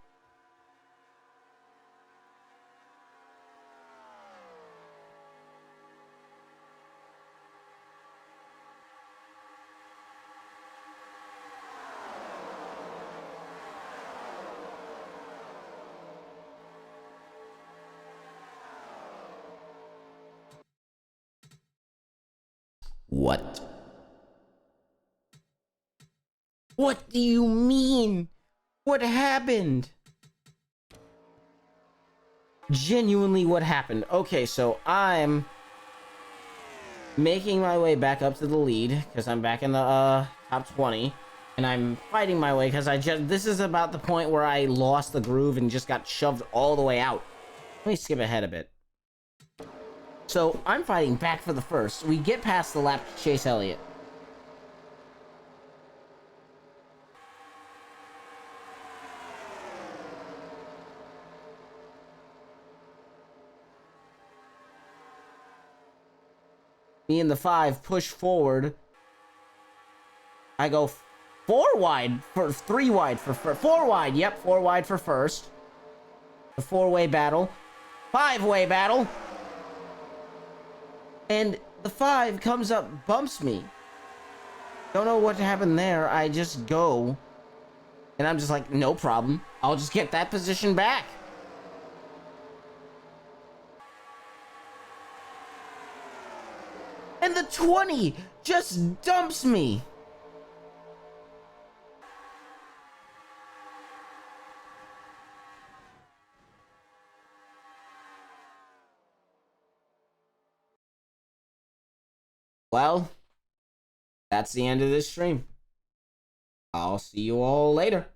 What? What do you mean? What happened? Genuinely, what happened? Okay, so I'm making my way back up to the lead because I'm back in the top 20, and I'm fighting my way because this is about the point where I lost the groove and just got shoved all the way out. Let me skip ahead a bit. So I'm fighting back for the first. We get past the lap to Chase Elliott. Me and the 5 push forward. I go 4 wide for 3 wide for 4 wide. Yep, 4 wide for first. The 4-way battle. 5-way battle. And the 5 comes up, bumps me. Don't know what happened there. I just go. And I'm just like, no problem. I'll just get that position back. And the 20 just dumps me. Well, that's the end of this stream. I'll see you all later.